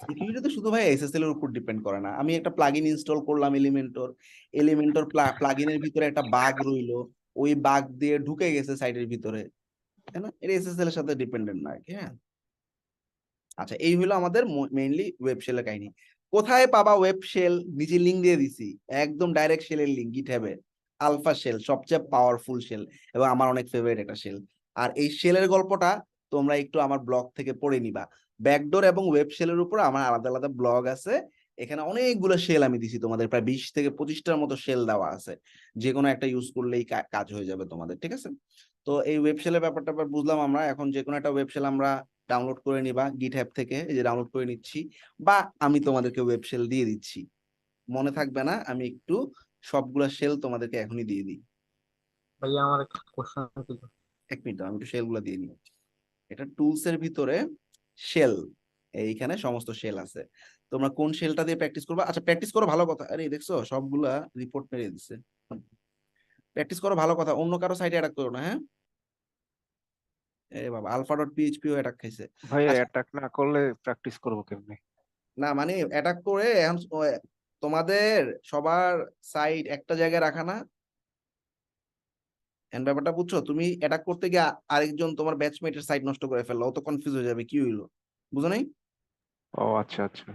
সিকিউরিটি তো শুধু ভাই এসএসএল এর উপর ডিপেন্ড করে না। আমি একটা প্লাগইন ইনস্টল করলাম এলিমেন্টর প্লাগইনের ভিতরে একটা বাগ রইলো, ওই বাগ দিয়ে ঢুকে গেছে সাইটের ভিতরে, তাই না? এটা এসএসএল এর সাথে ডিপেন্ডেন্ট না আর কি। হ্যাঁ, আচ্ছা, এই হলো আমাদের মেইনলি ওয়েব শেলের কাহিনী। কোথায় পাবা ওয়েব শেল? নিচে লিংক দিয়ে দিছি, একদম ডাইরেক্ট শেলের লিংক, গিটহাবে। আলফা শেল সবচেয়ে পাওয়ারফুল শেল এবং আমার অনেক ফেভারিট একটা শেল। আর এই শেলের গল্পটা তোমরা একটু আমার ব্লগ থেকে পড়ে নিবা। ব্যাকডোর এবং ওয়েব শেলের উপর আমার আলাদা আলাদা ব্লগ আছে, এখানে অনেকগুলো শেল আমি দিছি তোমাদের, প্রায় 20 থেকে 25টার মতো শেল দেওয়া আছে, যে কোনো একটা ইউজ করলেই কাজ হয়ে যাবে তোমাদের, ঠিক আছে? তো এই ওয়েব শেলের ব্যাপারটা বুঝলাম আমরা। এখন যে কোনো একটা ওয়েব শেল আমরা ডাউনলোড করে নিবা গিটহ্যাব থেকে, এই যে ডাউনলোড করে নিচ্ছি, বা আমি তোমাদেরকে ওয়েব শেল দিয়ে দিচ্ছি। মনে থাকবে না, আমি একটু সবগুলা শেল তোমাদেরকে এখনই দিয়ে দিই। ভাইয়া আমার একটা কোশ্চেন ছিল। 1 মিনিট, আমি একটু শেল গুলা দিয়ে নিই। এটা টুলস এর ভিতরে শেল, এইখানে সমস্ত শেল আছে। তোমরা কোন শেলটা দিয়ে প্র্যাকটিস করবা? আচ্ছা, প্র্যাকটিস করো, ভালো কথা। আরে দেখছো সবগুলা রিপোর্ট মেরে দিচ্ছে। প্র্যাকটিস করো, ভালো কথা, অন্য কারো সাইটে অ্যাটাক করো না, হ্যাঁ? এ বাবা, alpha.php ও অ্যাটাক খাইছে। ভাইয়া আচ্ছা, অ্যাটাক না করলে প্র্যাকটিস করবো কেমনে? না মানে অ্যাটাক করে এখন তোমাদের সবার সাইট একটা জায়গায় রাখা না, এন্ড ব্যাপারটা বুঝছো? তুমি অ্যাটাক করতে গিয়ে আরেকজন তোমার ব্যাচমেটের সাইট নষ্ট করে ফেললো, ও তো কনফিউজ হয়ে যাবে কি হইলো, বুঝো নাই? ও আচ্ছা আচ্ছা।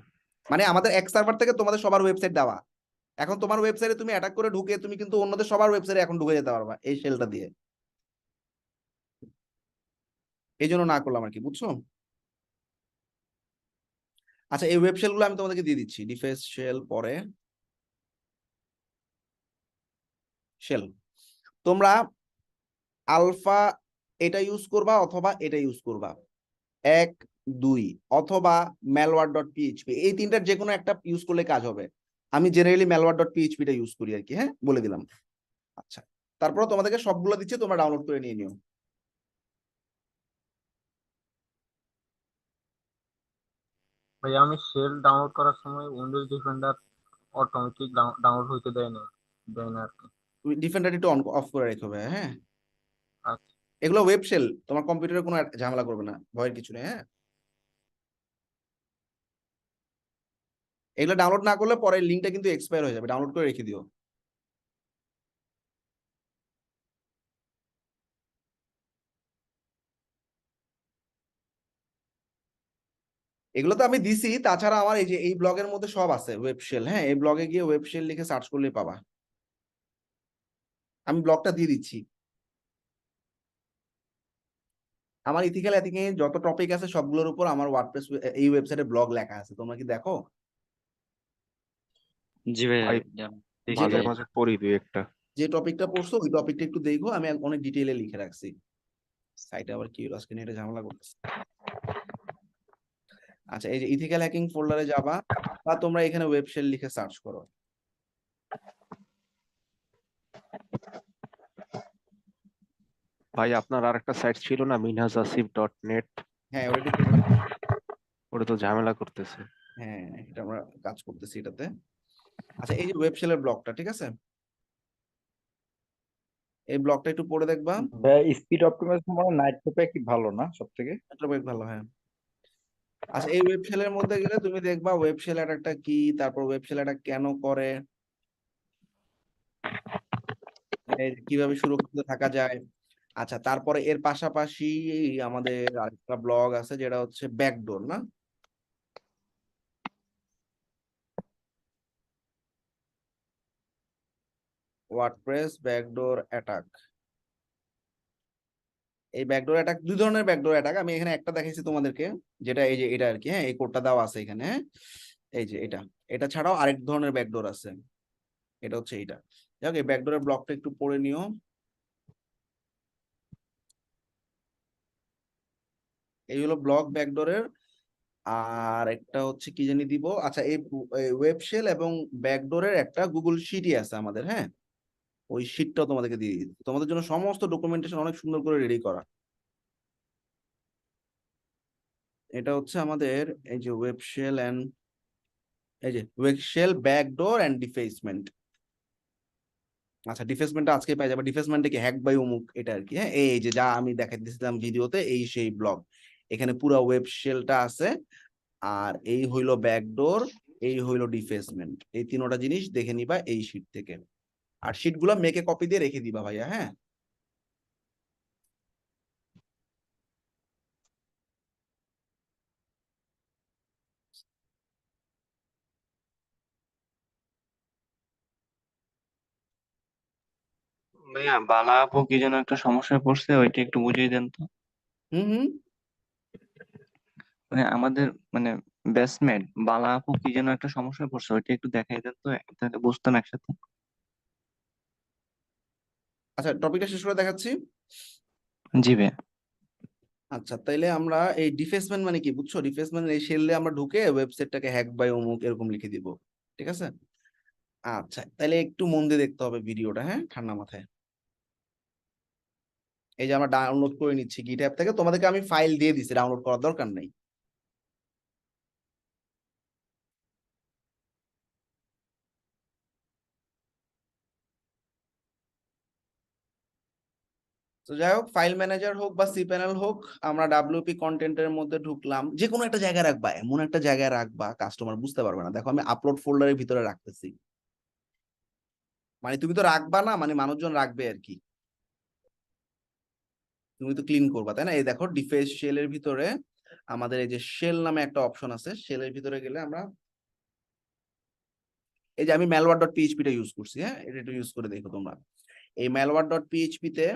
মানে আমাদের এক সার্ভার থেকে তোমাদের সবার ওয়েবসাইট দেওয়া, এখন তোমার ওয়েবসাইটে তুমি অ্যাটাক করে ঢুকে তুমি কিন্তু অন্যদের সবার ওয়েবসাইটে এখন ঢুকে যেতে পারবা এই শেলটা দিয়ে। এই জন্য না করলাম আর কি, বুঝছো? আচ্ছা, এই ওয়েব শেল গুলো আমি তোমাদেরকে দিয়ে দিচ্ছি। ডিফেন্স শেল, পরে শেল, তোমরা আলফা এটা ইউজ করবা অথবা এটা ইউজ করবা, 1, 2, অথবা malware.php, এই তিনটার যে কোনো একটা ইউজ করলে কাজ হবে। আমি জেনারেলি malware.php টা ইউজ করি আর কি, হ্যাঁ, বলে দিলাম। আচ্ছা, তারপর তোমাদেরকে সবগুলো দিচ্ছি, তোমরা ডাউনলোড করে নিয়ে নিও। ভাইয়া আমি শেল ডাউনলোড করার সময় উইন্ডোজ ডিফেন্ডার অটোমেটিক ডাউনলোড হইতে দেয় না আর কি। তুমি ডিফেন্ডার একটু অন অফ করে রেখো ভাই, হ্যাঁ? আচ্ছা। এগুলো ওয়েব শেল, তোমার কম্পিউটারে কোনো ঝামেলা করবে না, ভয়ের কিছু নেই, হ্যাঁ? এগুলো ডাউনলোড না করলে পরে লিঙ্কটা কিন্তু এক্সপায়ার হয়ে যাবে, ডাউনলোড করে রেখে দিও। এগুলো তো আমি দিছি, তাছাড়া আমার এই যে এই ব্লগের মধ্যে সব আছে ওয়েব শেল, হ্যাঁ? এই ব্লগে গিয়ে ওয়েব শেল লিখে সার্চ করলেই পাবা, আমি ব্লগটা দিয়ে দিচ্ছি। আমার ইথিক্যাল হ্যাকিং এ যত টপিক আছে সবগুলোর উপর আমার ওয়ার্ডপ্রেস এই ওয়েবসাইটে ব্লগ লেখা আছে, তোমরা কি দেখো? জি ভাইয়া, ভাই দেখি মাঝে ভাই। মাঝে পড়ি দুই একটা। যে টপিকটা পড়ছো ওই টপিকটা একটু দেখো, আমি অনেক ডিটেইলে লিখে রাখছি। সাইটে আবার কি হলো আজকে, নেটে ঝামেলা করতেছে। আচ্ছা, এই যে ইথিক্যাল হ্যাকিং ফোল্ডারে যাবা, বা তোমরা এখানে ওয়েব শেল লিখে সার্চ করো। ভাই আপনার আরেকটা সাইট ছিল না, minhajasif.net? হ্যাঁ, ওটা একটু দেখলাম। ওটা তো ঝামেলা করতেছে। হ্যাঁ, এটা আমরা কাজ করতেছি এটাতে। আচ্ছা, এই যে ওয়েব শেলের ব্লকটা, ঠিক আছে, এই ব্লকটা একটু পড়ে দেখবা। স্পিড অপটিমাইজেশন মানে নাইট ক্যাপে কি ভালো না সব থেকে? এটা বেশ ভালো, হ্যাঁ। আচ্ছা, এই ওয়েব শেলের মধ্যে গেলে তুমি দেখবা ওয়েব শেল অ্যাটাকটা কি, তারপর ওয়েব শেল অ্যাটাক কেন করে, এই যে কিভাবে সুরক্ষিত থাকা যায়। আচ্ছা, তারপরে এর পাশাপাশি আমাদের আরেকটা ব্লগ আছে যেটা হচ্ছে ব্যাকডোর, না? WordPress backdoor attack. এই ব্যাকডোর অ্যাটাক, দুই ধরনের ব্যাকডোর অ্যাটাক। আমি এখানে একটা দেখাইছি তোমাদেরকে, যেটা এই যে এটা আর কি। হ্যাঁ, এই কোডটা দেওয়া আছে এখানে। হ্যাঁ, এই যে এটা। এটা ছাড়াও আরেক ধরনের ব্যাকডোর আছে, এটা হচ্ছে এইটা। যাক, এই ব্যাকডোরের ব্লকটা একটু পড়ে নিও। এই হলো ব্লক ব্যাকডোরের। আর একটা হচ্ছে কি জানি দিব, আচ্ছা, এই ওয়েব শেল এবং ব্যাকডোরের একটা গুগল শিটই আছে আমাদের। হ্যাঁ, ওই শিটটাও তোমাদেরকে দিয়ে দিই, তোমাদের জন্য সমস্ত ডকুমেন্টেশন অনেক সুন্দর করে রেডি করা। এটা হচ্ছে আমাদের এই যে ওয়েব শেল এন্ড, এই যে ওয়েব শেল ব্যাকডোর এন্ড ডিফেসমেন্ট। আচ্ছা, ডিফেসমেন্টটা আজকে পাই যাবে। ডিফেসমেন্টে কি হ্যাক বাই অমুক, এটা আর কি। হ্যাঁ, এই যে যা আমি দেখাইতেছিলাম ভিডিওতে, এই সেই ব্লগ। এখানে পুরো ওয়েব শেলটা আছে, আর এই হইলো ব্যাকডোর, এই হইলো ডিফেসমেন্ট। এই তিনটা জিনিস দেখে নিবা এই শিট থেকে। আর শিট গুলা মেকে কপি দিয়ে রেখে দিবা ভাইয়া। হ্যাঁ, ভাইয়া বালা আপু কি যেন একটা সমস্যায় পড়ছে, ওইটা একটু বুঝিয়ে দেন তো। হুম হুম। মানে আমাদের মানে ব্যাচমেট বালা আপু কি যেন একটা সমস্যায় পড়ছে, ওইটা একটু দেখাই দেন তো, তাহলে বুঝতাম একসাথে। আচ্ছা, টপিকটা শেষ করে দেখাচ্ছি। জি ভাইয়া। আচ্ছা, তাইলে আমরা এই ডিফেসমেন্ট মানে কি বুঝছো? ডিফেসমেন্ট এই শেলে আমরা ঢুকে ওয়েবসাইটটাকে হ্যাক বাই অমুক এরকম লিখে দিব। ঠিক আছে? আচ্ছা, তাহলে একটু মন দিয়ে দেখতে হবে ভিডিওটা। হ্যাঁ, ঠান্ডা মাথায়। এই যে আমরা ডাউনলোড করে নিচ্ছি গিটহাব থেকে, তোমাদেরকে আমি ফাইল দিয়ে দিছি, ডাউনলোড করার দরকার নেই। তো যাই হোক, ফাইল ম্যানেজার হোক বা সি প্যানেল হোক, আমরা ডাব্লিউপি কন্টেন্টের মধ্যে ঢুকলাম। যে কোনো একটা জায়গায় রাখবা, এমন একটা জায়গায় রাখবা কাস্টমার বুঝতে পারবে না। দেখো, আমি আপলোড ফোল্ডারের ভিতরে রাখতেছি, মানে তুমি তো রাখবা না, মানে মানুষজন রাখবে আর কি। তুমি তো ক্লিন করবা, তাই না? এই দেখো, ডিফেন্স শেলের ভিতরে আমাদের এই যে শেল নামে একটা অপশন আছে। শেলের ভিতরে গেলে আমরা এই যে আমি ম্যালওয়্যার ডট পিএইচপি টা ইউজ করছি। হ্যাঁ, এটা একটু ইউজ করে দেখো তোমরা। এই ম্যালওয়্যার ডট পিএইচপি তে,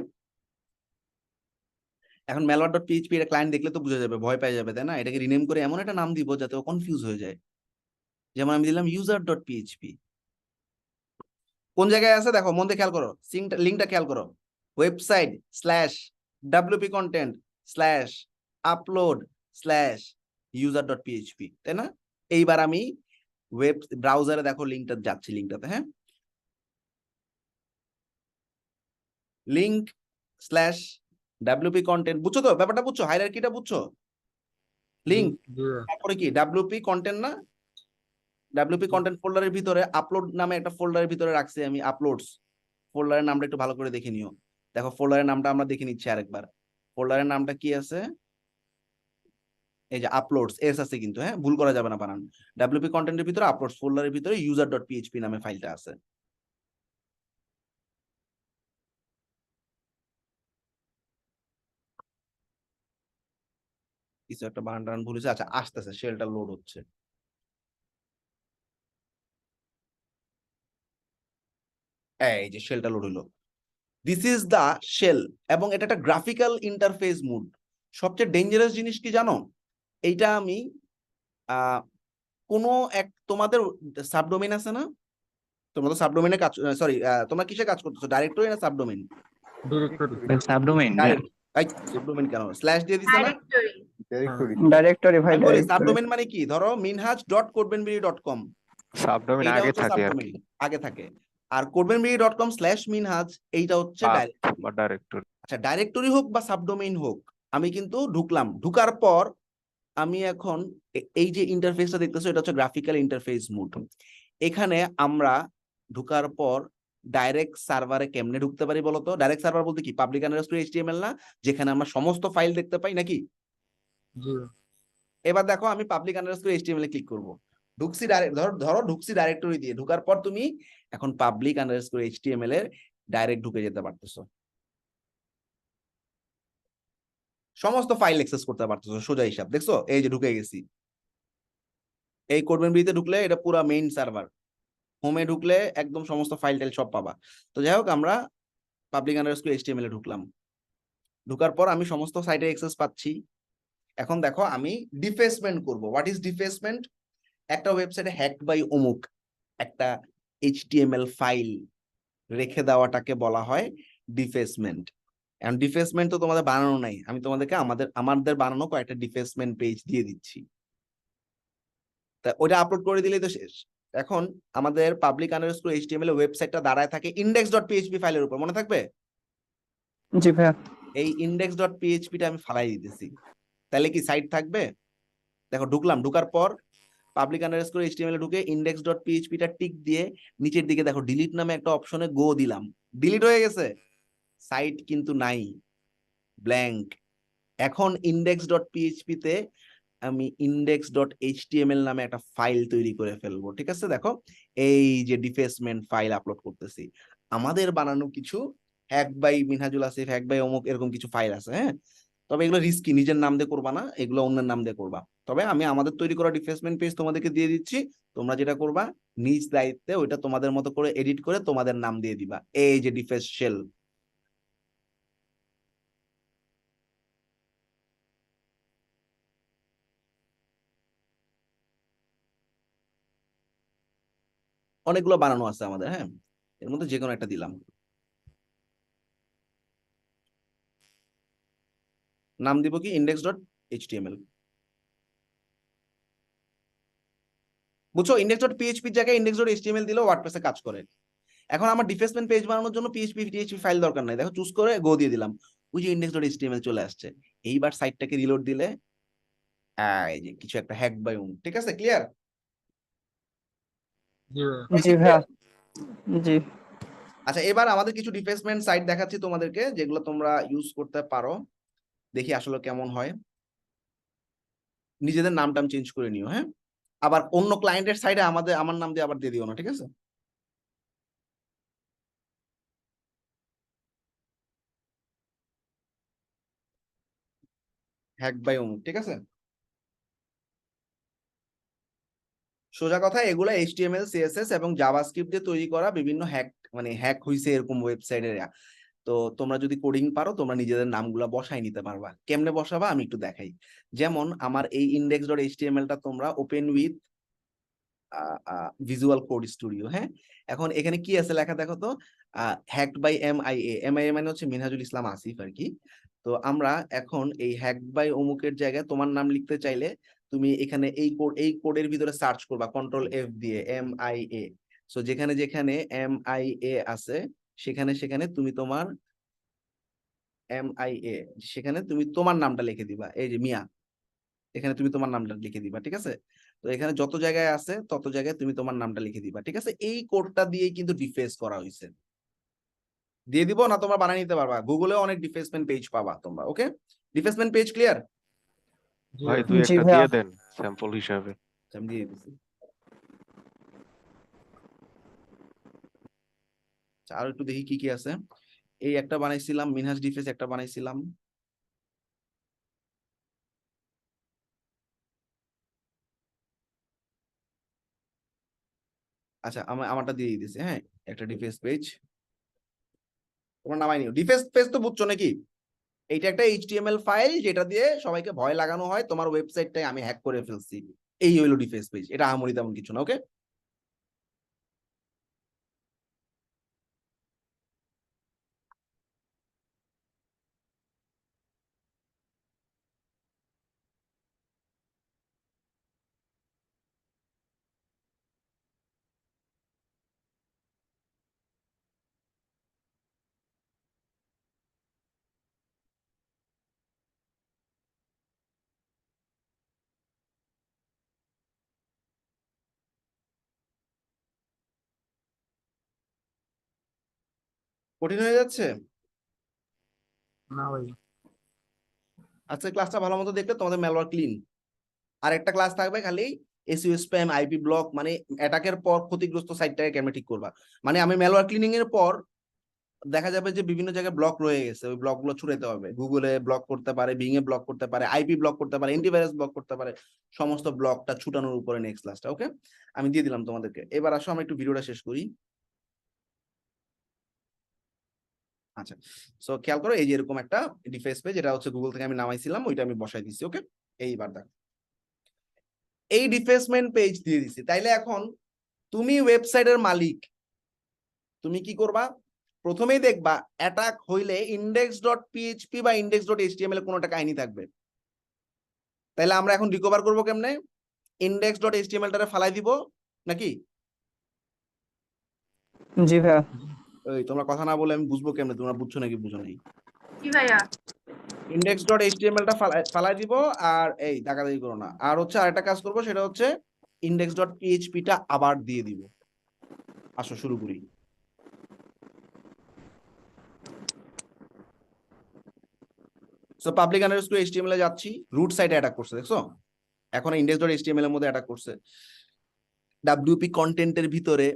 এখন ম্যালওয়্যার ডট পিএইচপি এটা ক্লায়েন্ট দেখলে তো বুঝে যাবে, ভয় পেয়ে যাবে, তাই না? এটাকে রিনেম করে এমন একটা নাম দিব যাতে ও কনফিউজ হয়ে যায়। যেমন আমি দিলাম ইউজার ডট পিএইচপি। কোন জায়গায় আছে দেখো, মন দিয়ে খেয়াল করো, লিঙ্কটা খেয়াল করো। Website slash WP content slash upload slash user dot PHP, তাই না? এইবার আমি ওয়েব ব্রাউজারে দেখো লিঙ্কটা যাচ্ছি, লিঙ্কটাতে। হ্যাঁ, লিঙ্ক স্ল্যাশ ডাব্লিউপি কন্টেন্ট, বুঝছো তো ব্যাপারটা? বুঝছো হায়ারার্কিটা? বুঝছো? লিঙ্ক, জি ভাইয়া। তারপরে কি ডাব্লিউপি কন্টেন্ট, না? ডাব্লিউপি কন্টেন্ট ফোল্ডারের ভিতরে আপলোড নামে একটা ফোল্ডারের ভিতরে রাখছি আমি আপলোডস। ফোল্ডারের নামটা একটু ভালো করে দেখে নিও। দেখো, ফোল্ডারের নামটা আমরা দেখে নিচ্ছি আরেকবার। ফোল্ডারের নামটা কি আছে? এই যে আপলোডস, এস আছে কিন্তু। হ্যাঁ, ভুল করা যাবে না বানান। ডাব্লিউপি কন্টেন্টের ভিতরে আপলোডস ফোল্ডারের ভিতরে ইউজার ডট পিএইচপি নামে ফাইলটা আছে। কিছু একটা বানান টানান ভুল হয়েছে। আচ্ছা, আসতেছে, শেলটা লোড হচ্ছে। এই যে শেলটা লোড হলো। দিস ইজ দা শেল, এবং এটা একটা গ্রাফিক্যাল ইন্টারফেস মুড। সবচেয়ে ডেঞ্জারাস জিনিস কি জানো? এইটা আমি কোনো এক, তোমাদের সাবডোমেইন আছে না? তোমরা তো সাবডোমেইনে কাজ, সরি, তোমরা কিসে কাজ করতেছো, ডাইরেক্টরি না সাবডোমেইন? ডিরেক্টরি। সাবডোমেইন। সাবডোমেইন কেন স্ল্যাশ দিয়ে দিছে না? ডিরেক্টরি। ডাইরেক্টরি ভাই, আমি বলি ডাইরেক্টরি। সাবডোমেইন মানে কি, ধরো minhaj.codebenbury.com, সাবডোমেইন এইটা আগে হচ্ছে থাকে আর কি, সাবডোমেইন, আগে থাকে। আর codebenbury.com/minhaj এইটা হচ্ছে পাথ ডাইরেক্টরি। বা ডাইরেক্টরি। আচ্ছা, ডাইরেক্টরি হোক বা সাবডোমেইন হোক, আমি কিন্তু ঢুকলাম। ঢুকার পর আমি এখন এই যে ইন্টারফেসটা দেখতেছো, এটা হচ্ছে গ্রাফিক্যাল ইন্টারফেস মুড। এখানে আমরা ঢুকার পর ডাইরেক্ট সার্ভারে কেমনে ঢুকতে পারি বলো তো? ডাইরেক্ট সার্ভার বলতে কি, পাবলিক আন্ডারস্কোর এইচটিএমএল না, যেখানে আমরা সমস্ত ফাইল দেখতে পাই নাকি? জি এবার দেখো, আমি পাবলিক আন্ডারস্কোর এইচটিএমএল এ ক্লিক করব। ঢুকছি ডাইরেক্ট, ধরো ঢুকছি ডাইরেক্টরি দিয়ে। ঢুকার পর তুমি এখন পাবলিক আন্ডারস্কোর এইচটিএমএল এর ডাইরেক্ট ঢুকে যেতে পারতেছো। সমস্ত ফাইল অ্যাক্সেস করতে পারতেছো, সোজা হিসাব দেখছো, এই যে ঢুকে গেছি। এই কোড মেমরিতে ঢুকলে এটা পুরো মেইন সার্ভার, হোমে ঢুকলে একদম সমস্ত ফাইল টাইল সব পাবা। তো যাই হোক, আমরা পাবলিক আন্ডারস্কোর এইচটিএমএল এ ঢুকলাম। ঢুকার পর আমি সমস্ত সাইটে অ্যাক্সেস পাচ্ছি। এখন দেখো আমি ডিফেসমেন্ট করব। What is defacement? একটা ওয়েবসাইটে হ্যাকড বাই অমুক একটা এইচটিএমএল ফাইল রেখে দেওয়াটাকে বলা হয় ডিফেসমেন্ট। এখন ডিফেসমেন্ট তো তোমাদের বানানো নাই, আমি তোমাদেরকে আমাদের বানানো কয়েকটা ডিফেসমেন্ট পেজ দিয়ে দিচ্ছি, তা ওটা আপলোড করে দিলেই তো শেষ। এখন আমাদের পাবলিক আন্ডারস্কোর এইচটিএমএল এর ওয়েবসাইটটা দাঁড়ায় থাকে index.php ফাইলের উপর, মনে থাকবে? জি ভাইয়া, এই index.php টা আমি ফালাই দিতেছি, তাহলে কি সাইট থাকবে? দেখো ঢুকলাম, ঢুকার পর পাবলিক আন্ডারস্কোর এইচটিএমএল এ ঢুকে index.php টা টিক দিয়ে নিচের দিকে দেখো ডিলিট নামে একটা অপশনে গো দিলাম, ডিলিট হয়ে গেছে, সাইট কিন্তু নাই, ব্ল্যাঙ্ক। এখন index.php তে আমি index.html নামে একটা ফাইল তৈরি করে ফেলবো, ঠিক আছে? দেখো এই যে ডিফেসমেন্ট ফাইল আপলোড করতেছি, আমাদের বানানো কিছু hack by Minhajul Asif, hack by অমুক, এরকম কিছু ফাইল আছে, হ্যাঁ। তবে এগুলো রিস্কি, নিজের নাম দিয়ে করবা না, এগুলো অন্যের নাম দিয়ে করবা। তবে আমি আমাদের তৈরি করা ডিফেসমেন্ট পেজ তোমাদেরকে দিয়ে দিচ্ছি, তোমরা যেটা করবা নিজ দায়িত্বে ওইটা তোমাদের মতো করে এডিট করে তোমাদের নাম দিয়ে দিবা, এই যে ডিফেস শেল। অনেকগুলো বানানো আছে আমাদের, হ্যাঁ, এর মধ্যে যে কোনো একটা দিলাম, নাম দিব কি index.html। বুঝছো, index.php এর জায়গায় index.html দিলেও ওয়ার্ডপ্রেসে কাজ করে। এখন আমার ডিফেসমেন্ট পেজ বানানোর জন্য PHP ফাইল দরকার নাই, দেখো চুজ করে গো দিয়ে দিলাম, ওই যে index.html চলে আসছে। এইবার সাইটটাকে রিলোড দিলে এই যে কিছু একটা হ্যাক বাই অমুক, ঠিক আছে? ক্লিয়ার? জি ভাইয়া। জি ভাইয়া, জি আচ্ছা, এবার আমাদের কিছু ডিফেসমেন্ট সাইট দেখাচ্ছি তোমাদেরকে, যেগুলো তোমরা ইউজ করতে পারো, দেখি আসলে কেমন হয়। নিজেদের নাম টাম চেঞ্জ করে নিও, হ্যাঁ। আবার অন্য ক্লায়েন্টের সাইডে আমার নাম দিয়ে আবার দিয়ে দিও না, ঠিক আছে? হ্যাক বাই অমুক, ঠিক আছে? সোজা কথা, এগুলো HTML CSS এবং জাভাস্ক্রিপ্ট দিয়ে তৈরি করা বিভিন্ন হ্যাক হইছে এরকম ওয়েবসাইটের। তো তোমরা যদি কোডিং পারো, তোমরা নিজেদের নামগুলা বসাই নিতে পারবা। কেমনে বসাবা আমি একটু দেখাই। যেমন আমার এই index.html টা তোমরা open with visual code studio, হ্যাঁ। এখন এখানে কি আছে লেখা দেখো তো, হ্যাকড বাই MIA মানে হচ্ছে মিনহাজুল ইসলাম আসিফ আর কি। তো আমরা এখন এই হ্যাকড বাই অমুকের জায়গায় তোমার নাম লিখতে চাইলে তুমি এখানে এই কোডের ভিতরে সার্চ করবা Ctrl+F দিয়ে MIA। সো যেখানে যেখানে MIA আছে সেখানে সেখানে তুমি তোমার MIA, সেখানে তুমি তোমার নামটা লিখে দিবা, এই যে মিয়া, এখানে তুমি তোমার নামটা লিখে দিবা, ঠিক আছে? তো এখানে যত জায়গায় আছে তত জায়গায় তুমি তোমার নামটা লিখে দিবা, ঠিক আছে? এই কোডটা দিয়েই কিন্তু ডিফেস করা হয়েছে। দিয়ে দিব না, তোমরা বানিয়ে নিতে পারবা, গুগলেও অনেক ডিফেসমেন্ট পেজ পাবা তোমরা। ওকে, ডিফেসমেন্ট পেজ ক্লিয়ার? জি ভাই ভাইয়া। দুই জি একটা ভাইয়া, দিয়ে দেন স্যাম্পল হিসাবে। আমি দিয়ে দিচ্ছি। আচ্ছা, আরো একটু দেখি কি কি আছে। এই একটা বানাইছিলাম, মিনহাজ ডিফেস একটা বানাইছিলাম। আচ্ছা, আমারটা দিয়ে দিতেছি, হ্যাঁ, একটা ডিফেন্স পেজ তোমার নামাই নিও। ডিফেন্স পেজ তো বুঝছো নাকি? এইটা একটা HTML ফাইল যেটা দিয়ে সবাইকে ভয় লাগানো হয় তোমার ওয়েবসাইটটাই আমি হ্যাক করে ফেলছি, এই হইলো ডিফেন্স পেজ। এটা আহামরি তেমন কিছু না। ওকে, কঠিন হয়ে যাচ্ছে। না ভাই। আজকে ক্লাসটা ভালো মতো দেখলে তোমাদের ম্যালওয়্যার ক্লিন। আর একটা ক্লাস থাকবে খালি SEO স্প্যাম, IP ব্লক, মানে অ্যাটাকের পর ক্ষতিগ্রস্ত সাইটটাকে কেমনে ঠিক করবা। মানে আমি ম্যালওয়্যার ক্লিনিং এর পর দেখা যাবে যে বিভিন্ন জায়গায় ব্লক রয়ে গেছে, ওই ব্লকগুলো ছুটাইতে হবে। গুগলে ব্লক করতে পারে, বিং এ ব্লক করতে পারে, আইপি ব্লক করতে পারে, অ্যান্টিভাইরাস ব্লক করতে পারে, সমস্ত ব্লকটা ছুটানোর উপরে নেক্সট ক্লাসটা। ওকে, আমি দিয়ে দিলাম তোমাদেরকে। এবার আসো আমরা একটু ভিডিওটা শেষ করি। আচ্ছা, সো খেয়াল করো, এই যে এরকম একটা ডিফেন্স পেজ, এটা হচ্ছে গুগল থেকে আমি নামাইছিলাম, ওইটা আমি বসাই দিচ্ছি। ওকে, এইবার দেখো, এই ডিফেসমেন্ট পেজ দিয়ে দিছি। তাইলে এখন তুমি ওয়েবসাইটের মালিক, তুমি কি করবা? প্রথমেই দেখবা অ্যাটাক হইলে index.php বা index.html কোনো একটা কাহিনী থাকবে। তাইলে আমরা এখন রিকভার করবো কেমনে? index.html টারে ফালাই দিব নাকি? জি ভাইয়া। ওই তোমরা কথা না বলে আমি বুঝবো কেমনে তোমরা বুঝছো নাকি বুঝো নাই? জি ভাইয়া। index.html টা ফালাই দিব, আর এই দাগাদাগি করো না। আর হচ্ছে আরেকটা কাজ করবো, সেটা হচ্ছে index.php টা আবার দিয়ে দিব। আসো শুরু করি। সো পাবলিক আন্ডারস্কোর html এ যাচ্ছি, রুট সাইটে অ্যাটাক করছে, দেখছো? এখন index.html এর মধ্যে অ্যাটাক করছে। WP কন্টেন্টের ভিতরে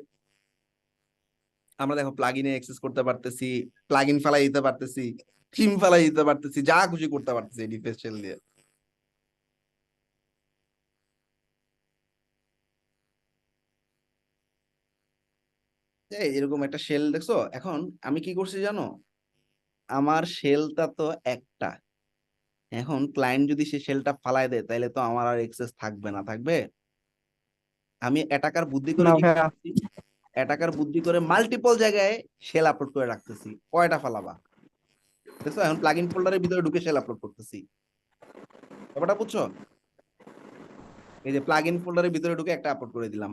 আমরা দেখো প্লাগইনে অ্যাক্সেস করতে পারতেছি, প্লাগইন ফালাই দিতে পারতেছি, থিম ফালাই দিতে পারতেছি, যা খুশি করতে পারতেছি এই ডিফেন্স শেল দিয়ে। এরকম একটা শেল দেখছো? এখন আমি কি করছি জানো? আমার শেলটা তো একটা, এখন ক্লায়েন্ট যদি সে শেলটা ফালাই দেয় তাহলে তো আমার আর অ্যাক্সেস থাকবে না, থাকবে? আমি অ্যাটাকার বুদ্ধি করে না কি ভাইয়া। করছি? অ্যাটাকার বুদ্ধি করে মাল্টিপল জায়গায় শেল আপলোড করে রাখতেছি। কয়টা ফালাবা? দেখছো, এখন প্লাগইন ফোল্ডারের ভিতরে ঢুকে শেল আপলোড করতেছি। ব্যাপারটা বুঝছো? এই যে প্লাগইন ফোল্ডারের ভিতরে ঢুকে একটা আপলোড করে দিলাম,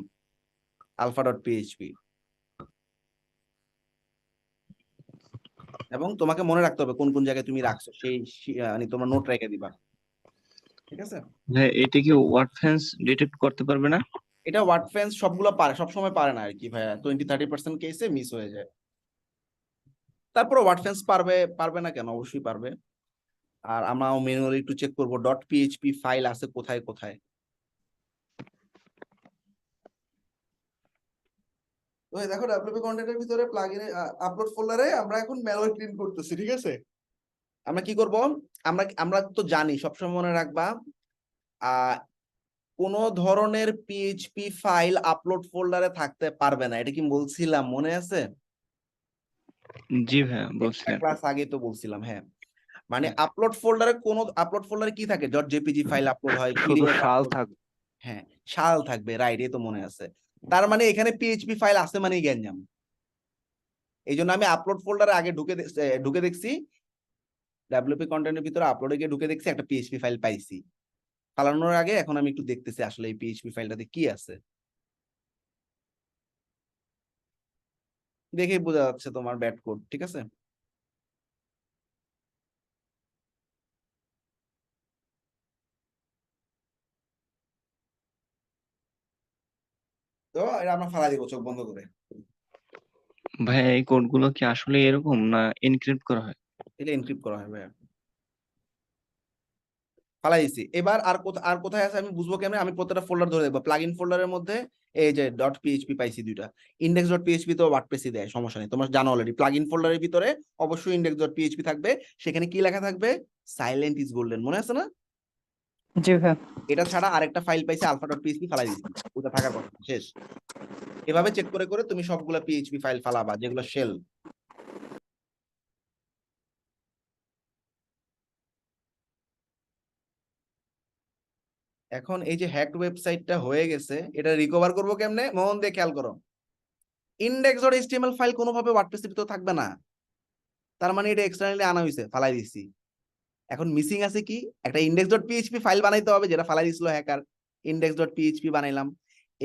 alpha.php। এবং তোমাকে মনে রাখতে হবে কোন কোন জায়গায় তুমি রাখছো, মানে তোমার নোট রেখে দিবা, ঠিক আছে? ভাই এটা কি ওয়ার্ডফ্রেন্স ডিটেক্ট করতে পারবে না? এটা ওয়ার্ডফ্রেন্স সবগুলো পারে, সবসময় পারে না আর কি ভাইয়া, 20-30% কেসে মিস হয়ে যায়। তারপরে ওয়ার্ডফ্রেন্স পারবে, পারবে না কেন? অবশ্যই পারবে। আর আমরা ম্যানুয়ালি একটু চেক করবো .php ফাইল আছে কোথায় কোথায়। তো এই দেখো WP কন্টেন্টের ভিতরে প্লাগইনে আপলোড ফোল্ডারে আমরা এখন ম্যালওয়্যার ক্লিন করতেছি, ঠিক আছে? আমরা কি করব? আমরা আমরা তো জানি, সবসময় মনে রাখবা, কোন ধরনের পিএইচপি ফাইল আপলোড ফোল্ডারে থাকতে পারবে না। এটা কি বলছিলাম, মনে আছে? জি ভাইয়া বলছিলেন। ক্লাস আগে তো বলছিলাম, হ্যাঁ। মানে আপলোড ফোল্ডারে আপলোড ফোল্ডারে কি থাকে? .jpg ফাইল আপলোড হয়, শুধু PDF শাল upload- থাকবে। হ্যাঁ, শাল থাকবে, রাইট, এই তো মনে আছে। তার মানে এখানে পিএইচপি ফাইল আছে মানেই গ্যাঞ্জাম। এই জন্য আমি আপলোড ফোল্ডারে আগে ঢুকে দেখছি, WP কন্টেন্টের ভিতরে আপলোডে গিয়ে ঢুকে দেখছি একটা পিএইচপি ফাইল পাইছি। ফালানোর আগে এখন আমি একটু দেখতেছি আসলে এই পিএইচপি ফাইলটাতে কি আছে। দেখেই বোঝা যাচ্ছে তোমার ব্যাড কোড, ঠিক আছে? তো এটা আমরা ফালা দিব চোখ বন্ধ করে। ভাইয়া এই কোডগুলো কি আসলে এরকম না এনক্রিপ্ট করা হয়? এটা এনক্রিপ্ট করা হয় ভাইয়া। ফালাই দিছি। এবার আর কোথায় আছে আমি বুঝবো কেমনে? আমি প্রত্যেকটা ফোল্ডার ধরে দেখবো। প্লাগইন ফোল্ডারের মধ্যে এই যে .php পাইছি দুইটা। index.php তো ওয়ার্ডপ্রেসই দেয়, সমস্যা নেই, তোমরা জানো অলরেডি। প্লাগইন ফোল্ডারের ভিতরে অবশ্যই index.php থাকবে। সেখানে কি লেখা থাকবে? সাইলেন্ট ইজ গোল্ডেন, মনে আছে না? জি ভাইয়া। এটা ছাড়া আরেকটা ফাইল পাইছি alpha.php, ফালাই দিছি। ওটা থাকার কথা, শেষ। এভাবে চেক করে করে তুমি সবগুলা পিএইচপি ফাইল ফালাবা যেগুলো শেল। এখন এই যে হ্যাকড ওয়েবসাইটটা হয়ে গেছে, এটা রিকভার করবো কেমনে? মন দিয়ে খেয়াল করো। index.html ফাইল কোনোভাবে ওয়ার্ডপ্রেসের ভিতরে থাকবে না। তার মানে এটা এক্সটার্নালি আনা হয়েছে, ফালাই দিছি। এখন মিসিং আছে কি? একটা index.php ফাইল বানাইতে হবে, যেটা ফালাই দিছিল হ্যাকার। index.php বানাইলাম।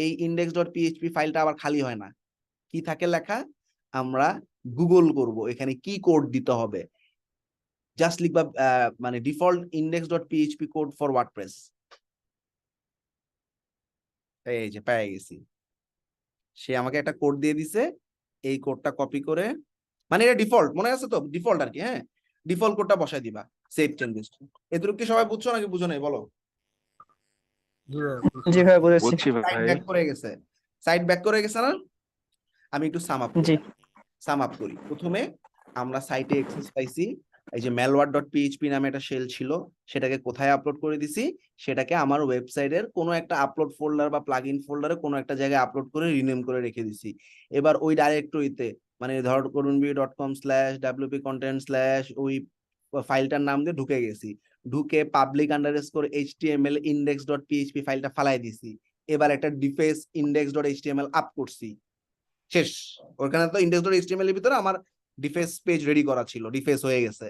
এই index.php ফাইলটা আবার খালি হয় না, কি থাকে লেখা? আমরা গুগল করব এখানে কি কোড দিতে হবে। জাস্ট লিখবা মানে default index.php code for WordPress. এই যে পেয়ে গেছি, সে আমাকে একটা কোড দিয়ে দিছে। এই কোডটা কপি করে, মানে এটা ডিফল্ট, মনে আছে তো? ডিফল্ট আর কি, হ্যাঁ। ডিফল্ট কোডটা বসাই দিবা, সেভ চেঞ্জেস। এগুলো কি সবাই বুঝছো নাকি বুঝো নাই বলো? জি ভাইয়া জি ভাইয়া বুঝেছি। বুঝছি সাইড ভাই। ব্যাক করে গেছে, সাইড ব্যাক করে গেছে না? আমি একটু সাম আপ জি। করি। প্রথমে আমরা সাইটে অ্যাক্সেস পাইছি, এই যে malware.php নামে একটা শেল ছিল, সেটাকে কোথায় আপলোড করে দিছি, সেটাকে আমার ওয়েবসাইটের কোনো একটা আপলোড ফোল্ডার বা প্লাগইন ফোল্ডারে কোনো একটা জায়গায় আপলোড করে রিনেম করে রেখে দিছি। এবার ওই ডাইরেক্টরিতে মানে ধর করুনবি.com/wp-content/ ওই ফাইলটার নাম দিয়ে ঢুকে গেছি, ঢুকে public_html index.php ফাইলটা ফালাই দিছি। এবার একটা ডিফেস index.html আপ করছি, শেষ। ওখানে তো index.html এর ভিতরে আমার ডিফেস পেজ রেডি করা ছিল, ডিফেস হয়ে গেছে।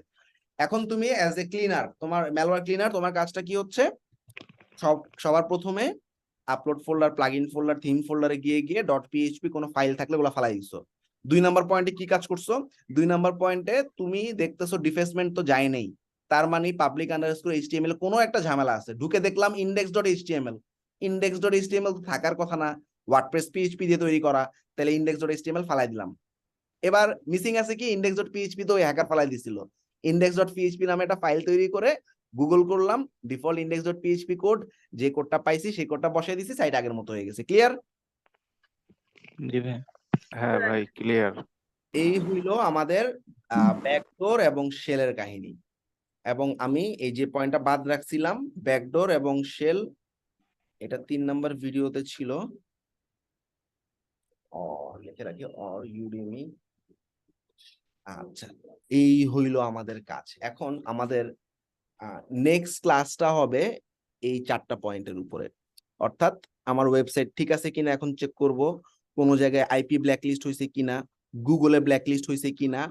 এখন তুমি অ্যাজ এ ক্লিনার, তোমার ম্যালওয়্যার ক্লিনার, তোমার কাজটা কি হচ্ছে, সবার প্রথমে upload folder, plugin folder, theme ফোল্ডারে গিয়ে .php কোনো ফাইল থাকলে ওগুলো ফালাই দিছো। 2 নাম্বার পয়েন্টে কি কাজ করছো, 2 নাম্বার পয়েন্টে তুমি দেখতেছো ডিফেসমেন্ট তো যায় নেই, তার মানে public_html কোনো একটা ঝামেলা আছে। ঢুকে দেখলাম index.html, index.html তো থাকার কথা না, ওয়ার্ডপ্রেস PHP দিয়ে তৈরি করা, তাহলে index.html ফালাই দিলাম। এবার মিসিং আছে কি, index.php তো ওই হ্যাকার ফালাই দিছিল। index.php নামে একটা ফাইল তৈরি করে গুগল করলাম, ডিফল্ট index.php কোড, যে কোডটা পাইছি সেই কোডটা বসাই দিছি, সাইট আগের মতো হয়ে গেছে। ক্লিয়ার? জি ভাইয়া। হ্যাঁ ভাই, ক্লিয়ার। এই হইলো আমাদের ব্যাকডোর এবং শেলের কাহিনী। এবং আমি এই যে পয়েন্টটা বাদ রাখছিলাম, ব্যাকডোর এবং শেল, এটা 3 নাম্বার ভিডিওতে ছিল। লিখে রাখি Udemy। আচ্ছা, এই হইলো আমাদের কাজ। এখন আমাদের নেক্সট ক্লাসটা হবে এই 4টা পয়েন্টের উপরে, অর্থাৎ আমার ওয়েবসাইট ঠিক আছে কিনা এখন চেক করব, কোনো জায়গায় আইপি ব্ল্যাকলিস্ট হয়েছে কিনা, গুগলে ব্ল্যাকলিস্ট হয়েছে কিনা,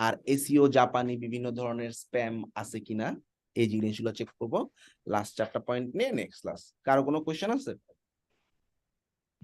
আর এসইও জাপানি বিভিন্ন ধরনের স্প্যাম আছে কিনা, এই জিনিসগুলো চেক করব লাস্ট 4টা পয়েন্ট নিয়ে নেক্সট ক্লাস। কারো কোনো কোয়েশ্চেন আছে?